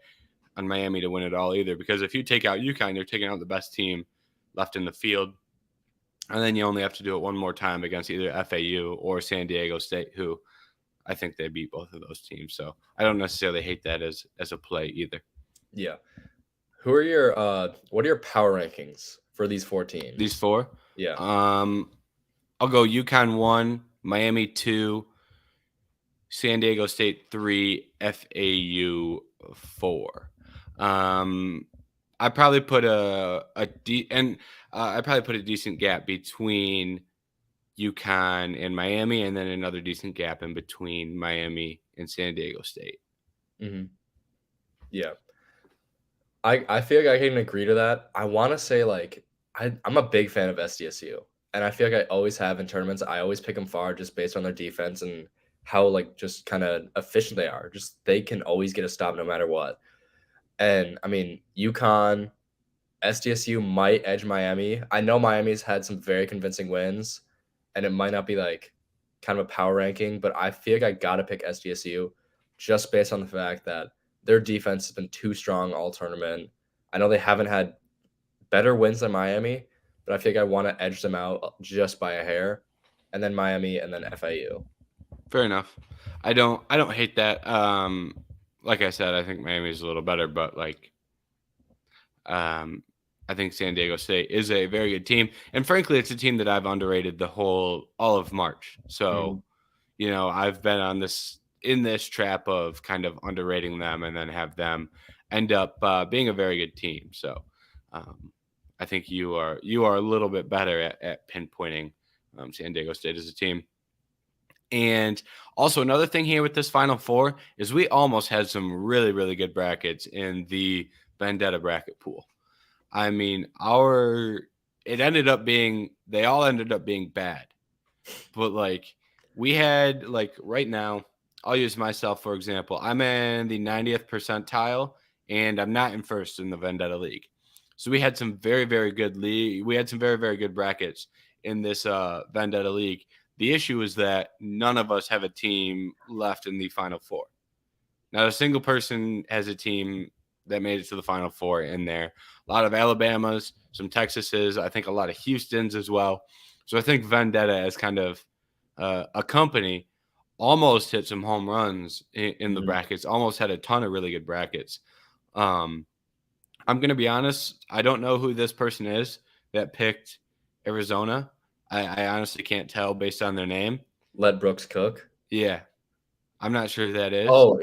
on Miami to win it all either, because if you take out UConn, you're taking out the best team left in the field. And then you only have to do it one more time against either FAU or San Diego State, who I think they beat both of those teams. So I don't necessarily hate that as a play either.
Yeah. Who are your what are your power rankings for these four
These
teams?
four,
Yeah.
I'll go UConn 1, Miami 2, San Diego State 3, FAU 4. I probably put and I probably put a decent gap between UConn and Miami, and then another decent gap in between Miami and San Diego State.
Hmm. Yeah. I feel like I can agree to that. I want to say like I'm a big fan of SDSU, and I feel like I always have in tournaments. I always pick them far just based on their defense and how like just kind of efficient they are. Just they can always get a stop no matter what. And I mean, UConn, SDSU might edge Miami. I know Miami's had some very convincing wins, and it might not be like kind of a power ranking, but I feel like I gotta pick SDSU just based on the fact that their defense has been too strong all tournament. I know they haven't had better wins than Miami, but I feel like I want to edge them out just by a hair, and then Miami and then FIU.
Fair enough. I don't hate that. Like I said, I think Miami's a little better, but like um, I think San Diego State is a very good team, and frankly, it's a team that I've underrated the whole all of March. So
Mhm.
I've been on this in this trap of kind of underrating them, and then have them end up being a very good team. So um, I think you are a little bit better at pinpointing San Diego State as a team. And also another thing here with this Final Four is we almost had some really, really good brackets in the Vendetta bracket pool. I mean, it ended up being they all ended up being bad. But like we had like right now, I'll use myself for example. I'm in the 90th percentile and I'm not in first in the Vendetta League. So we had some very, very good league. We had some very, very good brackets in this Vendetta League. The issue is that none of us have a team left in the Final Four. Not a single person has a team that made it to the Final Four in there. A lot of Alabamas, some Texases, I think a lot of Houston's as well. So I think Vendetta as kind of a company almost hit some home runs in the
Mhm.
brackets, almost had a ton of really good brackets. Um, I'm going to be honest, I don't know who this person is that picked Arizona. I honestly can't tell based on their name.
Let Brooks cook.
Yeah, I'm not sure who that is.
Oh,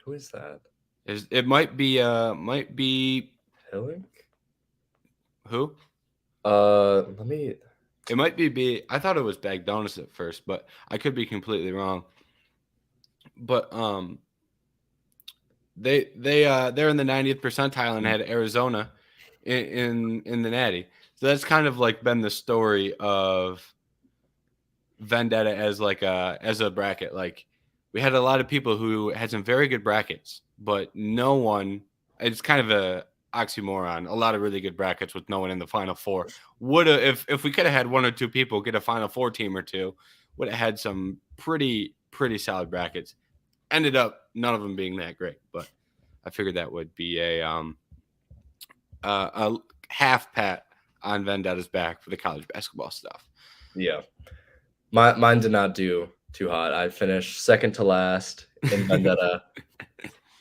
who is that?
It might be
Hillink?
who?
Let me.
It might be B. I thought it was Bagdonis at first, but I could be completely wrong. But they're in the 90th percentile and had Arizona in the Natty. So that's kind of like been the story of Vendetta as a bracket. Like we had a lot of people who had some very good brackets, but no one. It's kind of a oxymoron. A lot of really good brackets with no one in the final four. Would have if we could have had one or two people get a final four team or two, would have had some pretty solid brackets. Ended up none of them being that great, but I figured that would be a half pat on Vendetta's back for the college basketball stuff.
Yeah, mine did not do too hot. I finished second to last in Vendetta.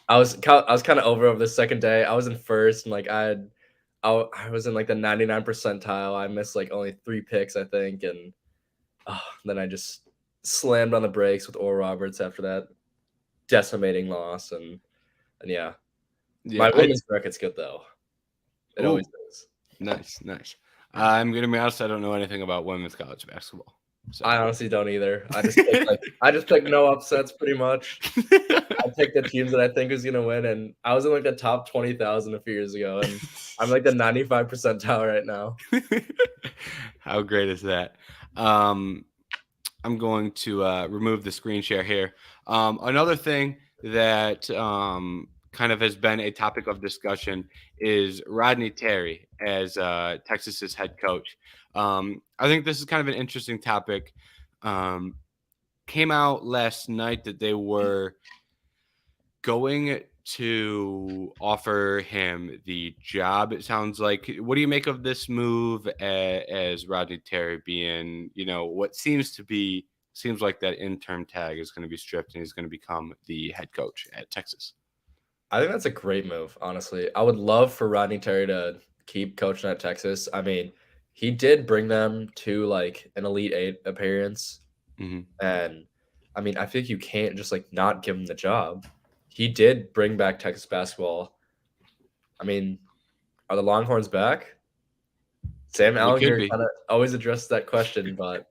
I was kind of over the second day. I was in first, and like I was in like the 99 percentile. I missed like only 3 picks, I think, and then I just slammed on the brakes with Oral Roberts after that decimating loss, and yeah,
Yeah,
my
I
women's bracket's good though. It always
ooh
is.
nice.
Yeah.
I'm gonna be honest. I don't know anything about women's college basketball. So
I honestly don't either. I just picked no upsets pretty much. I picked the teams that I think is gonna win, and I was in like the top 20,000 a few years ago, and I'm like the 95 percentile right now.
how great is that? Um, I'm going to remove the screen share here. Another thing that kind of has been a topic of discussion is Rodney Terry as Texas's head coach. I think this is kind of an interesting topic. Um, Came out last night that they were going to offer him the job. It sounds like. What do you make of this move as Rodney Terry being, what seems like that interim tag is going to be stripped and he's going to become the head coach at Texas?
I think that's a great move, honestly. I would love for Rodney Terry to keep coaching at Texas. I mean, he did bring them to like an Elite Eight appearance,
Hmm.
and I mean, I think you can't just like not give him the job. He did bring back Texas basketball. I mean, are the Longhorns back? Sam
They could
Allinger
be.
kind of always addresses that question, but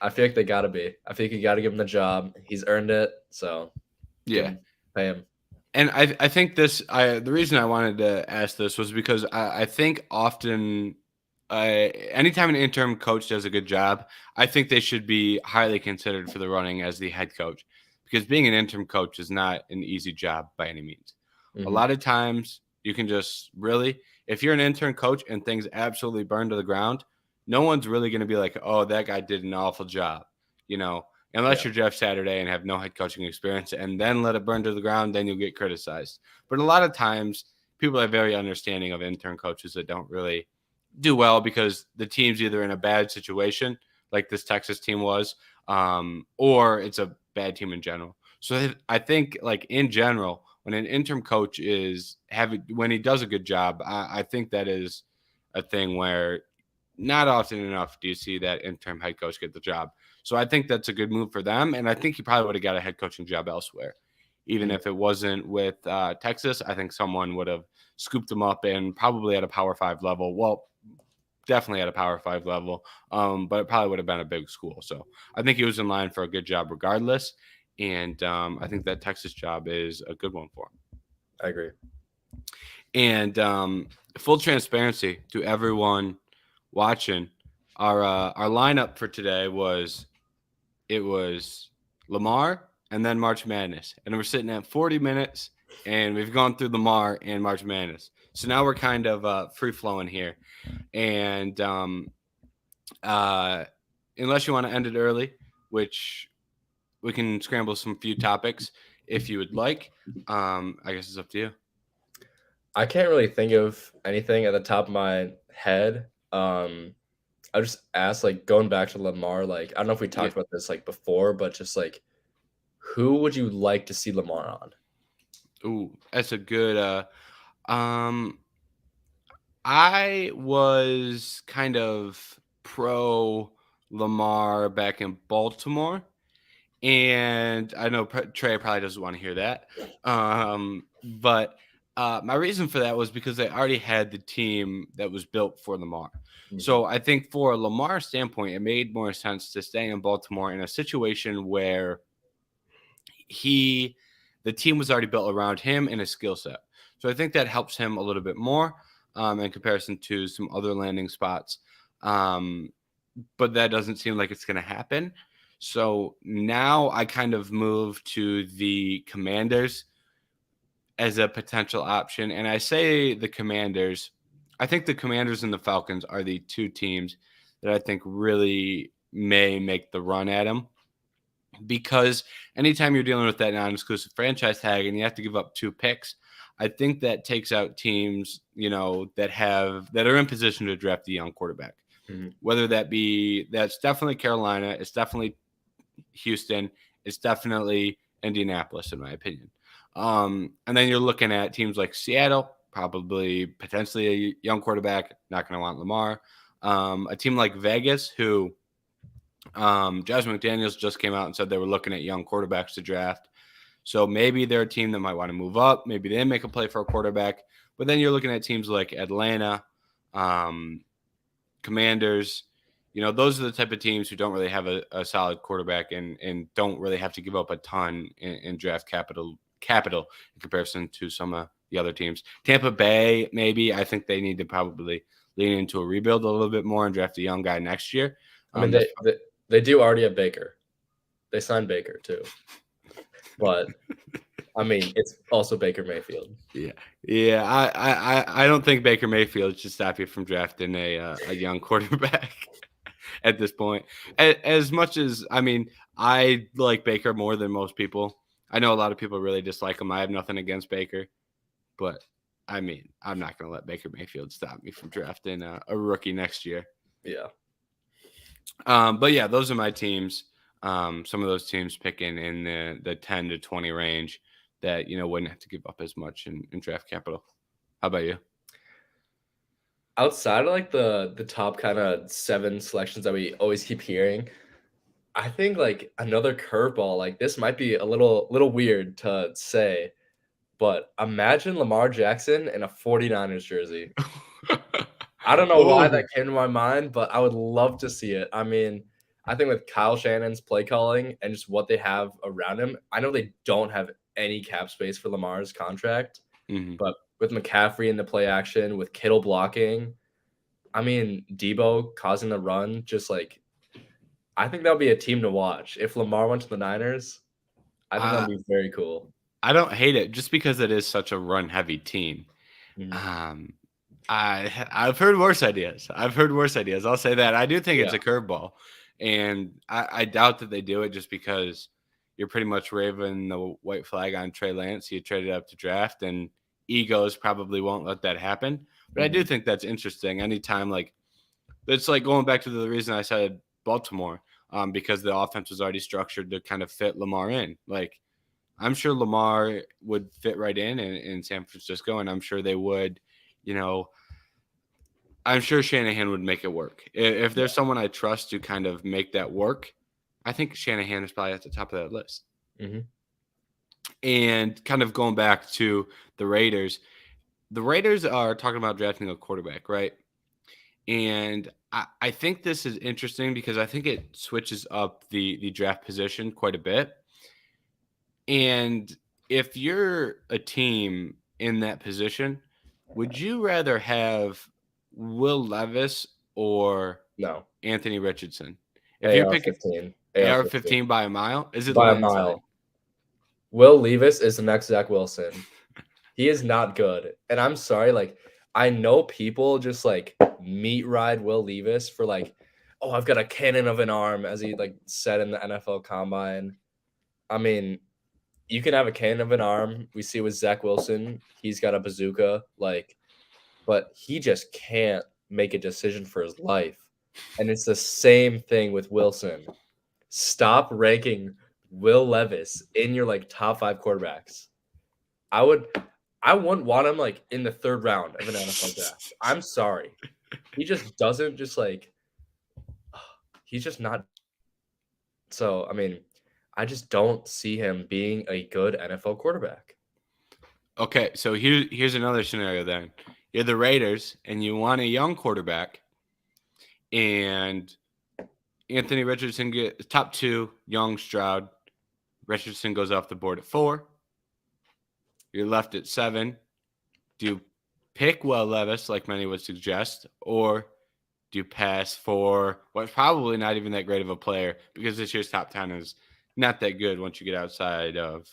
I feel like they gotta be. I think you gotta give him the job. He's earned it, so give
Yeah.
him, pay him.
And I think the reason I wanted to ask this was because I think often anytime an interim coach does a good job, I think they should be highly considered for the running as the head coach, because being an interim coach is not an easy job by any means. A
Hmm.
lot of times you can just really, if you're an intern coach and things absolutely burn to the ground, no one's really going to be like, oh, that guy did an awful job, you know, unless
Yeah.
you're Jeff Saturday and have no head coaching experience and then let it burn to the ground, then you'll get criticized. But a lot of times people are very understanding of intern coaches that don't really do well because the team's either in a bad situation, like this Texas team was, or it's a bad team in general. So I think, like in general, when an interim coach is having when he does a good job, I think that is a thing where not often enough do you see that interim head coach get the job. So I think that's a good move for them, and I think he probably would have got a head coaching job elsewhere, even
Mhm.
if it wasn't with Texas. I think someone would have scooped him up and probably at a Power Five level. Well, definitely at a Power Five level, but it probably would have been a big school. So I think he was in line for a good job regardless, and I think that Texas job is a good one for him.
I agree.
And full transparency to everyone watching, our lineup for today was it was Lamar and then March Madness, and we're sitting at 40 minutes, and we've gone through Lamar and March Madness. So now we're kind of free flowing here, and uh, unless you want to end it early, which we can scramble some few topics if you would like. I guess it's up to you.
I can't really think of anything at the top of my head. I just asked, like, going back to Lamar, like, I don't know if we
Yeah.
talked about this like before, but just like, who would you like to see Lamar on?
Ooh, that's a good. Um, I was kind of pro Lamar back in Baltimore, and I know Trey probably doesn't want to hear that. But my reason for that was because they already had the team that was built for Lamar.
Mhm.
So I think for Lamar's standpoint, it made more sense to stay in Baltimore in a situation where he the team was already built around him and his skill set. So I think that helps him a little bit more in comparison to some other landing spots. Um, but that doesn't seem like it's going to happen. So now I kind of move to the Commanders as a potential option. And I say the Commanders, I think the Commanders and the Falcons are the two teams that I think really may make the run at him, because anytime you're dealing with that non-exclusive franchise tag and you have to give up two picks, I think that takes out teams, that are in position to draft a young quarterback.
Mhm.
Whether that's definitely Carolina, it's definitely Houston, it's definitely Indianapolis, in my opinion. And then you're looking at teams like Seattle, probably potentially a young quarterback, not going to want Lamar. A team like Vegas, who Josh McDaniels just came out and said they were looking at young quarterbacks to draft. So maybe they're a team that might want to move up. Maybe they make a play for a quarterback. But then you're looking at teams like Atlanta, um, Commanders. Those are the type of teams who don't really have a solid quarterback and don't really have to give up a ton in draft capital in comparison to some of the other teams. Tampa Bay, maybe. I think they need to probably lean into a rebuild a little bit more and draft a young guy next year.
I mean,
That's
they do already have Baker. They signed Baker too, but I mean, it's also Baker Mayfield.
Yeah, yeah. I don't think Baker Mayfield should stop you from drafting a young quarterback at this point. As much as I like Baker more than most people. I know a lot of people really dislike him. I have nothing against Baker, but I'm not going to let Baker Mayfield stop me from drafting a rookie next year.
Yeah.
But yeah, those are my teams. Some of those teams picking in the 10 to 20 range that wouldn't have to give up as much in draft capital. How about you?
Outside of like the top kind of 7 selections that we always keep hearing, I think like another curveball, like this might be a little weird to say, but imagine Lamar Jackson in a 49ers jersey. I don't know why that
Oh.
came to my mind, but I would love to see it. I mean, I think with Kyle Shannon's play calling and just what they have around him, I know they don't have any cap space for Lamar's contract,
Mhm.
but with McCaffrey in the play action, with Kittle blocking, I mean, Debo causing the run, just like I think that would be a team to watch. If Lamar went to the Niners, I think that'd
I
be very cool.
I don't hate it just because it is such a run-heavy team.
Mhm.
Um, I've heard worse ideas. I've heard worse ideas. I'll say that. I do think
Yeah.
it's a curveball, and I doubt that they do it just because you're pretty much waving the white flag on Trey Lance. You traded up to draft, and egos probably won't let that happen. But I do
Mhm.
think that's interesting. Anytime like it's like going back to the reason I said Baltimore, because the offense was already structured to kind of fit Lamar in. Like I'm sure Lamar would fit right in San Francisco, and I'm sure they would, you know, I'm sure Shanahan would make it work. If
Yeah.
there's someone I trust to kind of make that work, I think Shanahan is probably at the top of that list.
Mhm.
And kind of going back to the Raiders are talking about drafting a quarterback, right? And I think this is interesting because I think it switches up the draft position quite a bit. And if you're a team in that position, would you rather have Will Levis or
No.
Anthony Richardson? If you're picking
AR-15. AR-15.
AR-15 by a mile, is it a
By a
landslide?
mile. Will Levis is the next Zach Wilson. He is not good. And I'm sorry, like, I know people just like meat ride Will Levis for like, oh, I've got a cannon of an arm, as he like said in the NFL combine. I mean, you can have a cannon of an arm. We see with Zach Wilson, he's got a bazooka, like, but he just can't make a decision for his life. And it's the same thing with Wilson. Stop ranking Will Levis in your like top 5 quarterbacks. I would I wouldn't want him like in the 3rd round of an NFL draft. I'm sorry. He just doesn't just like he's just not so I mean, I just don't see him being a good NFL quarterback.
Okay, so here's another scenario then. You're the Raiders and you want a young quarterback, and Anthony Richardson get top 2, young Stroud. Richardson goes off the board at 4. You're left at 7. Do you pick Will Levis, like many would suggest, or do you pass for what's probably not even that great of a player because this year's top 10 is not that good once you get outside of,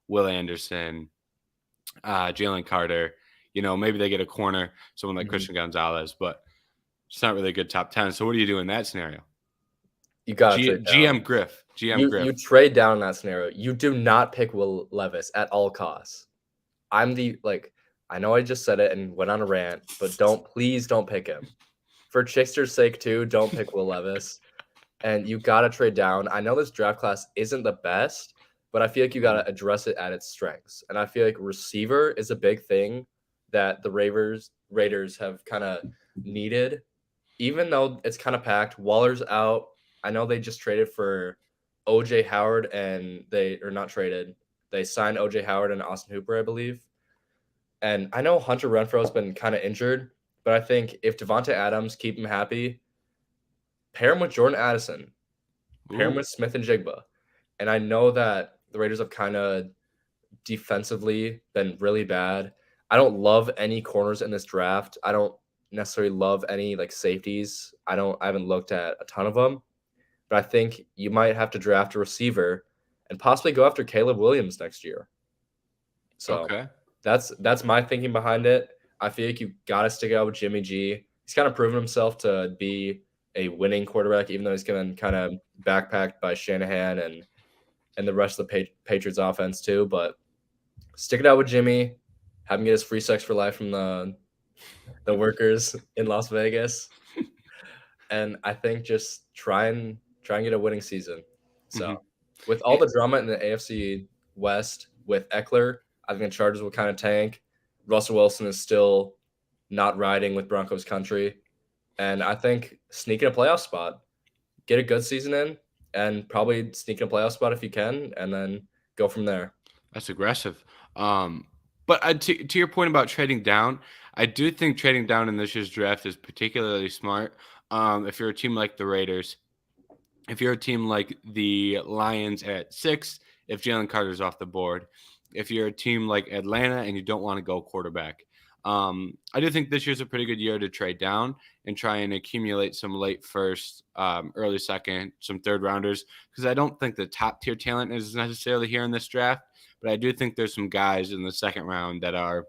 Will Anderson, Jalen Carter. Maybe they get a corner, someone like
Mhm.
Christian Gonzalez, but it's not really a good top 10. So what do you do in that scenario?
You gotta trade down.
GM Griff. GM
You
Griff.
trade down in that scenario. You do not pick Will Levis at all costs. I'm the like I know I just said it and went on a rant, but please don't pick him. For Chickster's sake too, don't pick Will Levis. And you gotta trade down. I know this draft class isn't the best, but I feel like you gotta address it at its strengths. And I feel like receiver is a big thing that the Raiders have kind of needed. Even though it's kind of packed, Waller's out. I know they just traded for OJ Howard and they are not traded. They signed OJ Howard and Austin Hooper, I believe. And I know Hunter Renfro's been kind of injured, but I think if Devonta Adams keep him happy, pair him with Jordan Addison, pair him
Ooh.
with Smith and Jigba. And I know that the Raiders have kind of defensively been really bad. I don't love any corners in this draft. I don't necessarily love any like safeties. I haven't looked at a ton of them, but I think you might have to draft a receiver and possibly go after Caleb Williams next year. So
Okay.
that's my thinking behind it. I feel like you got to stick out with Jimmy G. He's kind of proven himself to be a winning quarterback, even though he's getting kind of backpacked by Shanahan and the rest of the Patriots offense too. But stick it out with Jimmy. Have him get his free sex for life from the workers in Las Vegas, and I think just try and get a winning season. So
Hmm.
with all the drama in the AFC West with Eckler, I think the Chargers will kind of tank. Russell Wilson is still not riding with Broncos country, and I think sneaking a playoff spot, get a good season in, and probably sneak in a playoff spot if you can, and then go from there.
That's aggressive. Um, But to your point about trading down, I do think trading down in this year's draft is particularly smart. If you're a team like the Raiders, if you're a team like the Lions at 6, if Jalen Carter's off the board, if you're a team like Atlanta and you don't want to go quarterback, I do think this year's a pretty good year to trade down and try and accumulate some late first, early second, some third rounders, because I don't think the top tier talent is necessarily here in this draft, but I do think there's some guys in the second round that are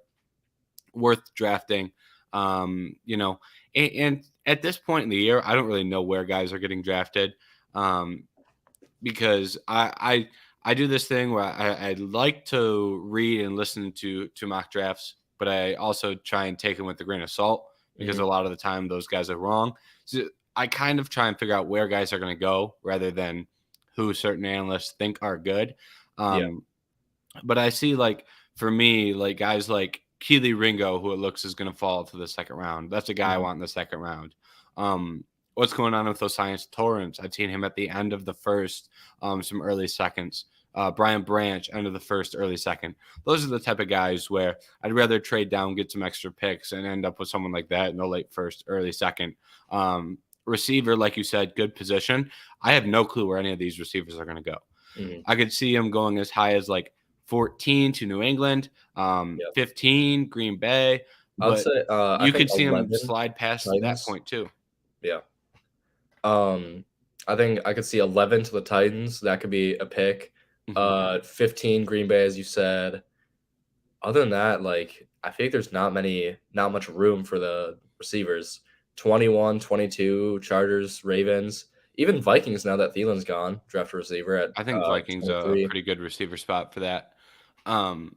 worth drafting. And at this point in the year, I don't really know where guys are getting drafted. Um, because I do this thing where I like to read and listen to mock drafts, but I also try and take them with a grain of salt because a
Mhm.
lot of the time those guys are wrong. So I kind of try and figure out where guys are going to go rather than who certain analysts think are good.
Yeah.
Um, but I see like for me, like guys like Keely Ringo, who it looks is going to fall to the second round. That's a guy I
Mhm.
want in the second round. Um, what's going on with Osiris Torrance? I've seen him at the end of the first, some early seconds. Brian Branch, end of the first, early second. Those are the type of guys where I'd rather trade down, get some extra picks, and end up with someone like that in the late first, early second. Receiver, like you said, good position. I have no clue where any of these receivers are going to go.
Mhm.
I could see him going as high as like 14 to New England,
Yeah.
15 Green Bay,
I would
but
say, I
you
think
could see him
11
slide past that
Titans.
point too.
Yeah. Um, I think I could see 11 to the Titans. That could be a pick.
Hmm.
15 Green Bay, as you said. Other than that, like, I think there's not much room for the receivers. 21, 22 Chargers, Ravens, even Vikings now that Thielen's gone, draft a receiver at
I think Vikings a
23.
pretty good receiver spot for that. Um,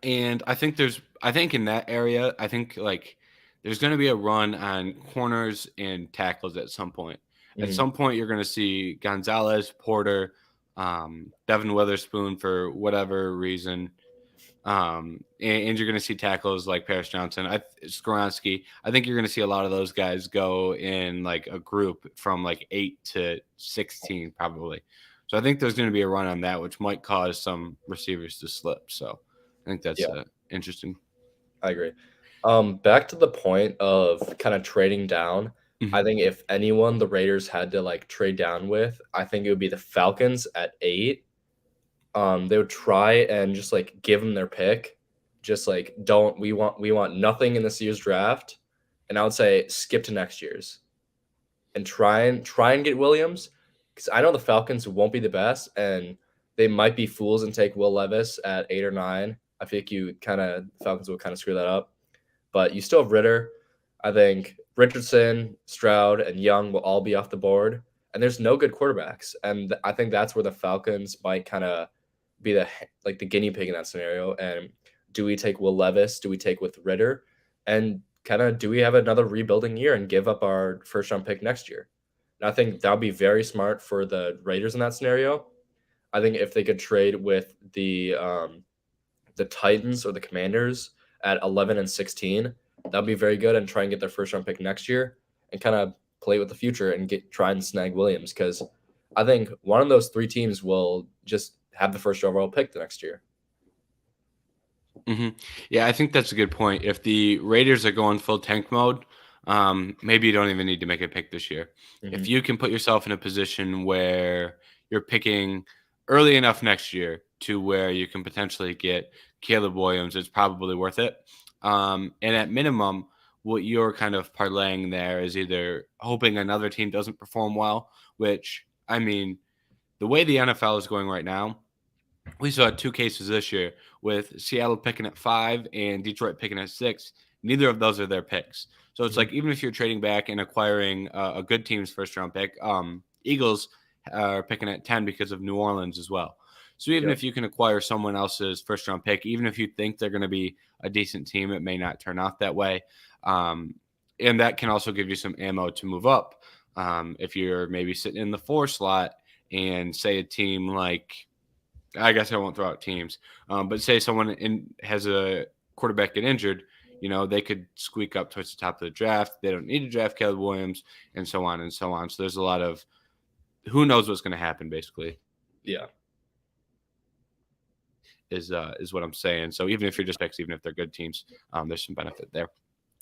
and I think in that area, I think like there's going to be a run on corners and tackles at some point. At
Mhm.
some point, you're going to see Gonzalez, Porter, Devin Witherspoon for whatever reason. And you're going to see tackles like Paris Johnson, Skoronski. I think you're going to see a lot of those guys go in like a group from like 8 to 16, probably. So I think there's going to be a run on that, which might cause some receivers to slip. So I think that's
Yeah,
interesting.
I agree. Back to the point of kind of trading down. I
Hmm.
think if anyone the Raiders had to like trade down with, I think it would be the Falcons at 8. They would try and just like give them their pick. Just like don't we want nothing in this year's draft, and I would say skip to next year's and try and get Williams because I know the Falcons won't be the best and they might be fools and take Will Levis at 8 or 9. I think you kind of Falcons will kind of screw that up, but you still have Ritter. I think Richardson, Stroud, and Young will all be off the board, and there's no good quarterbacks, and I think that's where the Falcons might kind of be the guinea pig in that scenario. And do we take Will Levis? Do we take with Ritter? And kind of do we have another rebuilding year and give up our first round pick next year? And I think that would be very smart for the Raiders in that scenario. I think if they could trade with the Titans or the Commanders at 11 and 16, that'd be very good and try and get their first round pick next year and kind of play with the future and try and snag Williams because I think one of those three teams will just have the first overall pick the next year.
Hmm. Yeah, I think that's a good point. If the Raiders are going full tank mode, maybe you don't even need to make a pick this year. If
Hmm.
you can put yourself in a position where you're picking early enough next year to where you can potentially get Caleb Williams, it's probably worth it. And at minimum, what you're kind of parlaying there is either hoping another team doesn't perform well, which I mean, the way the NFL is going right now, we saw two cases this year with Seattle picking at 5 and Detroit picking at 6. Neither of those are their picks. So it's
Hmm.
like even if you're trading back and acquiring a good team's first round pick, Eagles are picking at 10 because of New Orleans as well. So even
Yep.
if you can acquire someone else's first round pick, even if you think they're going to be a decent team, it may not turn out that way. Um, and that can also give you some ammo to move up. If you're maybe sitting in the 4 slot and say a team like I guess I won't throw out teams, but say has a quarterback get injured, they could squeak up towards the top of the draft. They don't need to draft Caleb Williams, and so on and so on. So there's a lot of who knows what's going to happen, basically,
Yeah.
is what I'm saying. So even if you're just picks, even if they're good teams, there's some benefit there.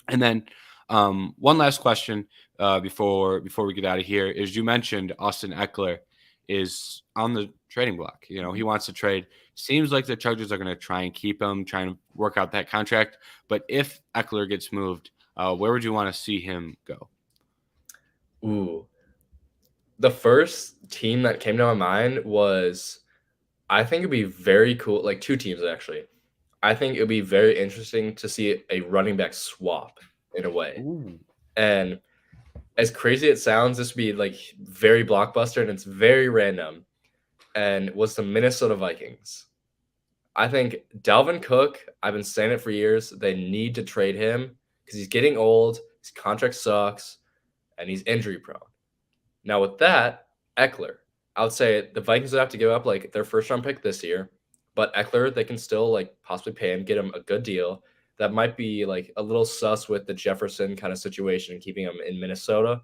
And then one last question before we get out of here is you mentioned Austin Eckler is on the trading block. You know, he wants to trade. Seems like the Chargers are going to try and keep him, trying to work out that contract. But if Eckler gets moved, where would you want to see him go?
Ooh, the first team that came to my mind was, I think it'd be very cool. Like two teams actually. I think it'd be very interesting to see a running back swap in a way.
Ooh.
And as crazy it sounds, this would be like very blockbuster and it's very random. And was the Minnesota Vikings. I think Dalvin Cook, I've been saying it for years, they need to trade him because he's getting old, his contract sucks, and he's injury prone. Now with that, Eckler, I would say the Vikings would have to give up like their first round pick this year, but Eckler they can still like possibly pay him, get him a good deal. That might be like a little sus with the Jefferson kind of situation, keeping him in Minnesota,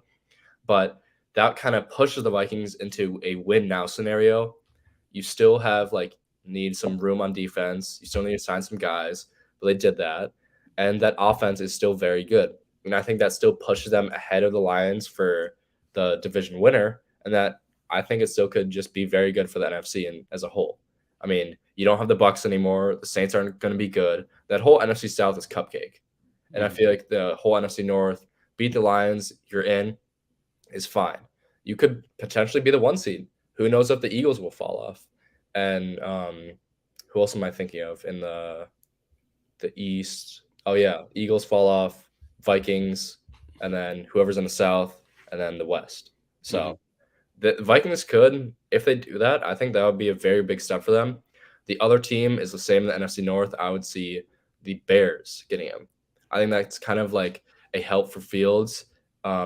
but that kind of pushes the Vikings into a win now scenario. You still have like need some room on defense. You still need to sign some guys, but they did that, and that offense is still very good. And I think that still pushes them ahead of the Lions for the division winner, and that I think it still could just be very good for the NFC and as a whole. I mean, you don't have the Bucks anymore. The Saints aren't going to be good. That whole NFC South is cupcake, and I
Mhm.
feel like the whole NFC North beat the Lions. You're in is fine. You could potentially be the one seed. Who knows if the Eagles will fall off? And who else am I thinking of in the East? Oh yeah, Eagles fall off, Vikings, and then whoever's in the South, and then the West.
Mhm.
So the Vikings could, if they do that, I think that would be a very big step for them. The other team is the same in the NFC North. I would see the Bears getting him. I think that's kind of like a help for Fields.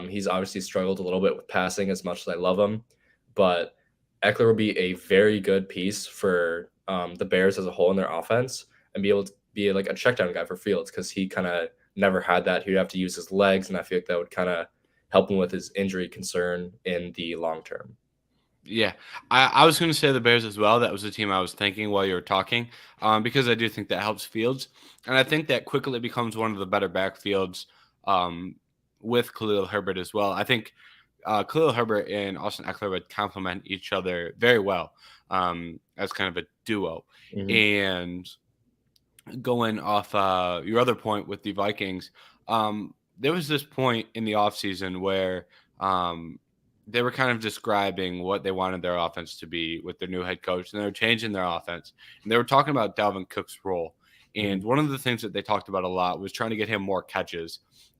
He's obviously struggled a little bit with passing as much as I love him, but Eckler would be a very good piece for the Bears as a whole in their offense and be able to be like a check down guy for Fields because he kind of never had that. He'd have to use his legs, and I feel like that would kind of help him with his injury concern in the long term.
Yeah, I was going to say the Bears as well. That was the team I was thinking while you were talking, because I do think that helps Fields, and I think that quickly becomes one of the better backfields um, with Khalil Herbert as well. I think Khalil Herbert and Austin Eckler would complement each other very well as kind of a duo.
Mm-hmm.
And going off your other point with the Vikings, there was this point in the offseason where they were kind of describing what they wanted their offense to be with their new head coach, and they were changing their offense. And they were talking about Dalvin Cook's role.
Mm-hmm.
And one of the things that they talked about a lot was trying to get him more catches.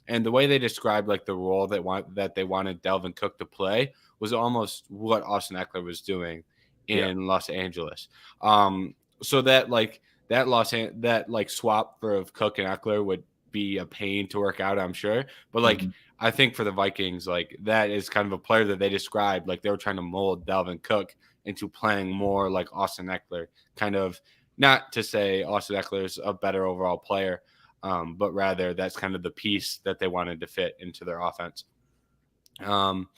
And the way they described like the role that they wanted Dalvin Cook to play was almost what Austin Eckler was doing
Yeah.
in Los Angeles. So that like that like swap for of Cook and Eckler would be a pain to work out, I'm sure. But like
Mm-hmm.
I think for the Vikings, like that is kind of a player that they described like they were trying to mold Dalvin Cook into playing more like Austin Eckler, kind of not to say Austin Eckler is a better overall player, but rather that's kind of the piece that they wanted to fit into their offense. Um,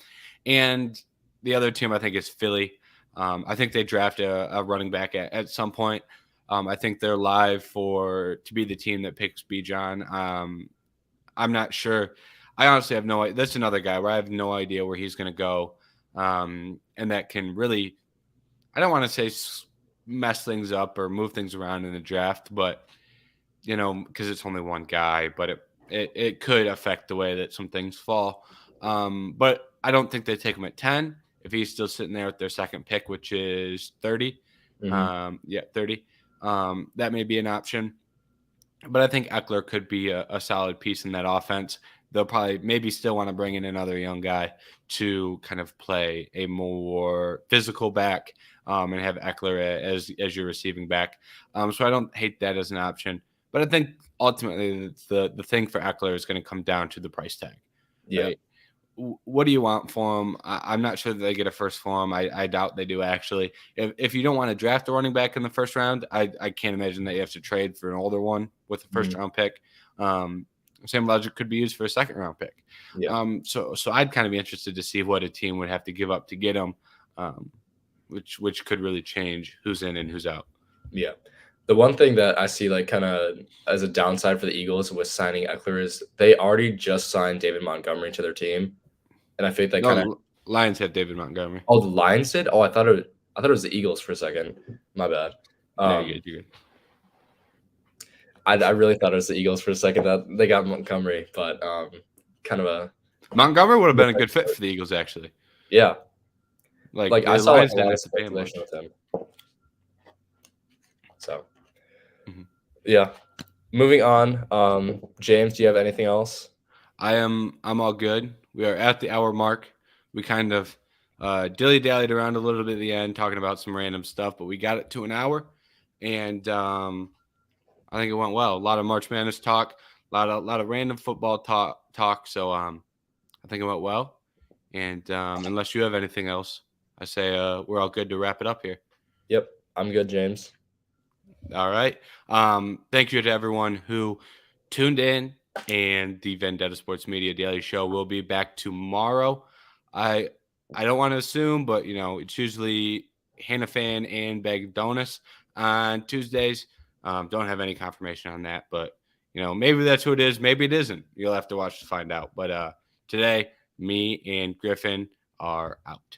and the other team I think is Philly. I think they draft a running back at some point. I think they're live for to be the team that picks Bijan. I'm not sure. I honestly have no idea. That's another guy where I have no idea where he's going to go. And that can really, I don't want to say mess things up or move things around in the draft, but, you know, because it's only one guy, but it could affect the way that some things fall. But I don't think they take him at 10 if he's still sitting there with their second pick, which is 30.
Mm-hmm.
30. That may be an option. But I think Eckler could be a solid piece in that offense. They'll probably maybe still want to bring in another young guy to kind of play a more physical back and have Eckler as your receiving back. So I don't hate that as an option. But I think ultimately the thing for Eckler is going to come down to the price tag,
Yeah.
right? What do you want for him? I'm not sure that they get a first for him. I doubt they do actually. If you don't want to draft a running back in the first round, I can't imagine that you have to trade for an older one with a first
Mm-hmm.
round pick. Same logic could be used for a second round pick.
Yeah.
So I'd kind of be interested to see what a team would have to give up to get him, which could really change who's in and who's out.
Yeah. The one thing that I see like kind of as a downside for the Eagles with signing Eckler is they already just signed David Montgomery to their team, and I think that kind of
No, Lions have David Montgomery.
oh the Lions did. Oh, I thought it was the Eagles for a second. My bad.
No, you're
Um,
good. You're good.
I really thought it was the Eagles for a second that they got Montgomery, but kind of a
Montgomery would have been a good fit for the Eagles, actually.
yeah.
Like
Like I
the
saw like
Lions
a
didn't
lot of
have to pay him
speculation
much.
with him. So
Mhm.
yeah. Moving on. James, do you have anything else?
I'm all good. We are at the hour mark. We kind of dilly dallied around a little bit at the end, talking about some random stuff, but we got it to an hour, and I think it went well. A lot of March Madness talk, a lot of random football talk. So I think it went well. And unless you have anything else, I say we're all good to wrap it up here.
Yep, I'm good, James.
All right. Thank you to everyone who tuned in, and the Vendetta Sports Media Daily Show will be back tomorrow. I I don't want to assume, but it's usually Hannah Fan and Bag Donuts on Tuesdays. Don't have any confirmation on that, but maybe that's who it is. Maybe it isn't. You'll have to watch to find out. But today, me and Griffin are out.